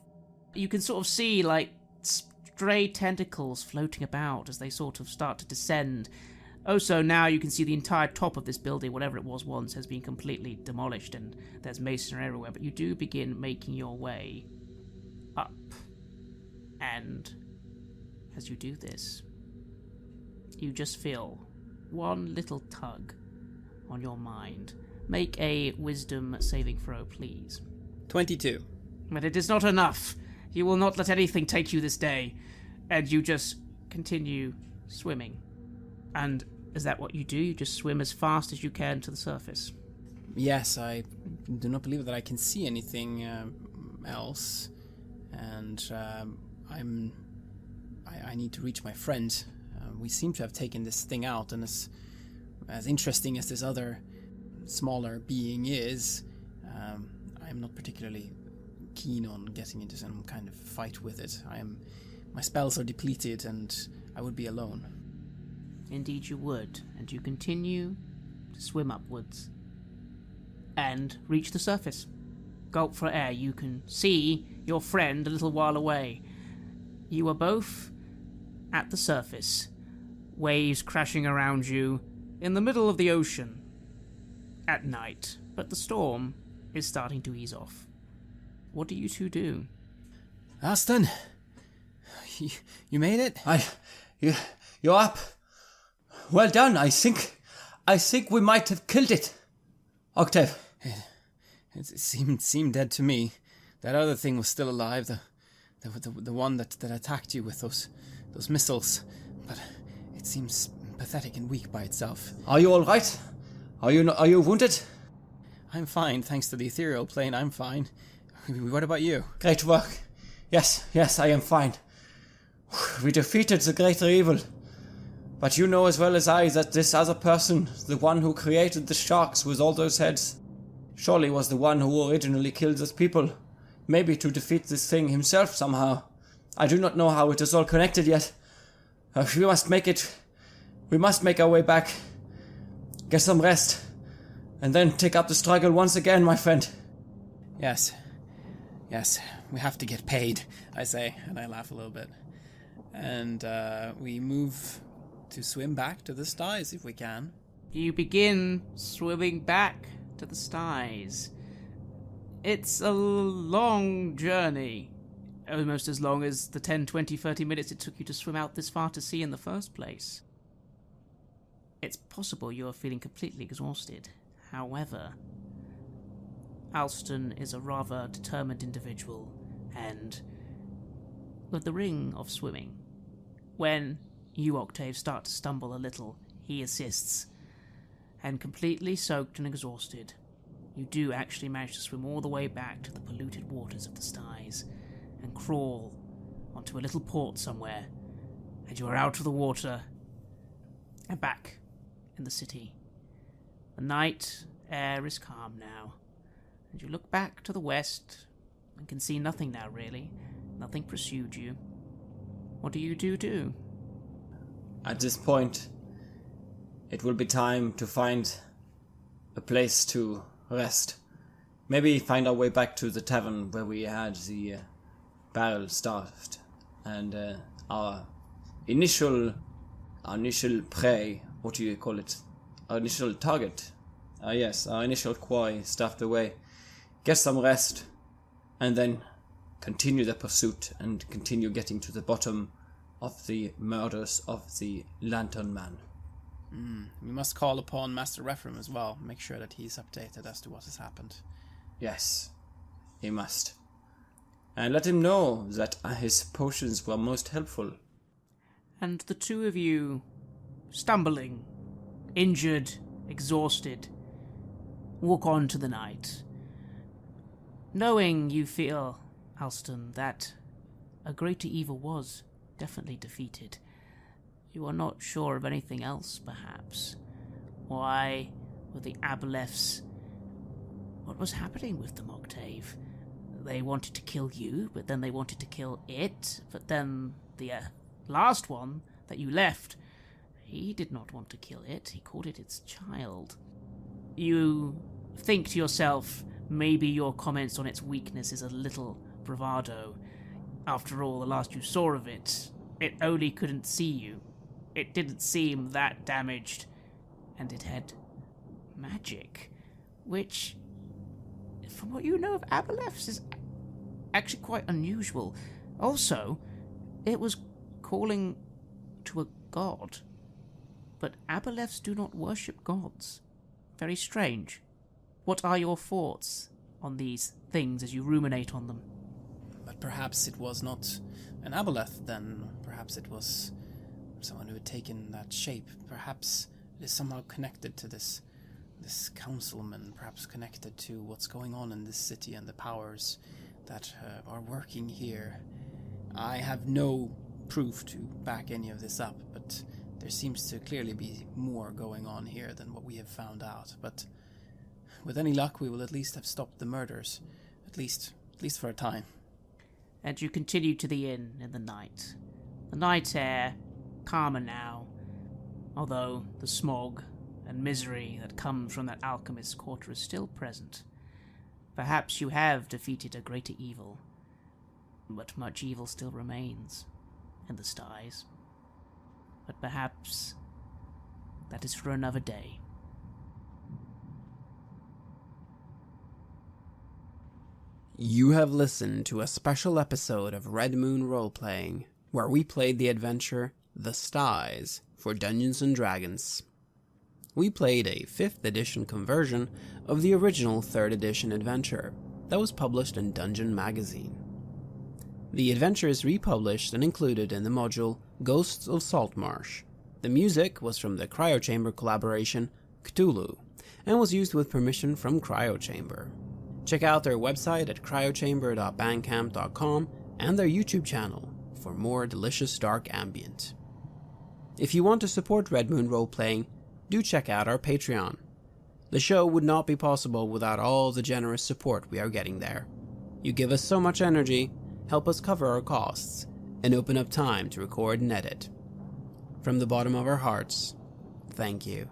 you can sort of see like stray tentacles floating about as they sort of start to descend. Also, now you can see the entire top of this building, whatever it was once, has been completely demolished and there's masonry everywhere, but you do begin making your way up. And as you do this, you just feel one little tug on your mind. Make a wisdom saving throw, please. 22. But it is not enough. You will not let anything take you this day. And you just continue swimming. And is that what you do? You just swim as fast as you can to the surface? Yes, I do not believe that I can see anything else. And I need to reach my friend. We seem to have taken this thing out, and as interesting as this other smaller being is, I'm not particularly keen on getting into some kind of fight with it. My spells are depleted, and I would be alone. Indeed you would, and you continue to swim upwards and reach the surface. Gulp for air. You can see your friend a little while away. You are both at the surface, waves crashing around you in the middle of the ocean at night, but the storm is starting to ease off. What do you two do? Aston, you made it? You're up. Well done. I think we might have killed it. Octave. It seemed dead to me. That other thing was still alive. The one that attacked you with those missiles. But it seems pathetic and weak by itself. Are you all right? Are you wounded? I'm fine, thanks to the ethereal plane. I'm fine. What about you? Great work. Yes, I am fine. We defeated the greater evil. But you know as well as I that this other person, the one who created the sharks with all those heads, surely was the one who originally killed those people. Maybe to defeat this thing himself somehow. I do not know how it is all connected yet. We must make our way back. Get some rest. And then take up the struggle once again, my friend. Yes, we have to get paid, I say, and I laugh a little bit. And we move to swim back to the Styes if we can. You begin swimming back to the Styes. It's a long journey, almost as long as the 10, 20, 30 minutes it took you to swim out this far to sea in the first place. It's possible you are feeling completely exhausted. However, Alston is a rather determined individual, and with the ring of swimming, when you, Octave, start to stumble a little, he assists, and completely soaked and exhausted, you do actually manage to swim all the way back to the polluted waters of the Styes, and crawl onto a little port somewhere, and you are out of the water, and back in the city. The night air is calm now, and you look back to the west, and can see nothing now really. Nothing pursued you. What do you do? At this point, it will be time to find a place to rest. Maybe find our way back to the tavern where we had the barrel starved, and our initial prey, what do you call it? Our initial target. Yes, our initial quarry stuffed away. Get some rest, and then continue the pursuit and continue getting to the bottom of the murders of the Lantern Man. We must call upon Master Rephram as well. Make sure that he's updated as to what has happened. Yes, he must. And let him know that his potions were most helpful. And the two of you, stumbling, injured, exhausted, walk on to the night. Knowing you feel, Alston, that a greater evil was definitely defeated, You are not sure of anything else, perhaps. Why were the aboleths... What was happening with them, Octave? They wanted to kill you, but then they wanted to kill it, but then the last one that you left, he did not want to kill it. He called it its child. You think to yourself, maybe your comments on its weakness is a little bravado. After all, the last you saw of it, it only couldn't see you. It didn't seem that damaged, and it had magic, which, from what you know of aboleths, is actually quite unusual. Also, it was calling to a god. But aboleths do not worship gods. Very strange. What are your thoughts on these things as you ruminate on them? But perhaps it was not an aboleth then. Perhaps it was someone who had taken that shape. Perhaps it is somehow connected to this councilman. Perhaps connected to what's going on in this city and the powers that are working here. I have no proof to back any of this up, but there seems to clearly be more going on here than what we have found out. But with any luck, we will at least have stopped the murders, at least for a time. And you continue to the inn in the night. The night air, calmer now, although the smog and misery that comes from that alchemist's quarter is still present. Perhaps you have defeated a greater evil, but much evil still remains in the Styes. But perhaps that is for another day. You have listened to a special episode of Red Moon Roleplaying, where we played the adventure The Styes for Dungeons & Dragons. We played a 5th edition conversion of the original 3rd edition adventure that was published in Dungeon Magazine. The adventure is republished and included in the module Ghosts of Saltmarsh. The music was from the Cryochamber collaboration Cthulhu, and was used with permission from Cryochamber. Check out their website at cryochamber.bandcamp.com and their YouTube channel for more delicious dark ambient. If you want to support Red Moon Roleplaying, do check out our Patreon. The show would not be possible without all the generous support we are getting there. You give us so much energy, help us cover our costs, and open up time to record and edit. From the bottom of our hearts, thank you.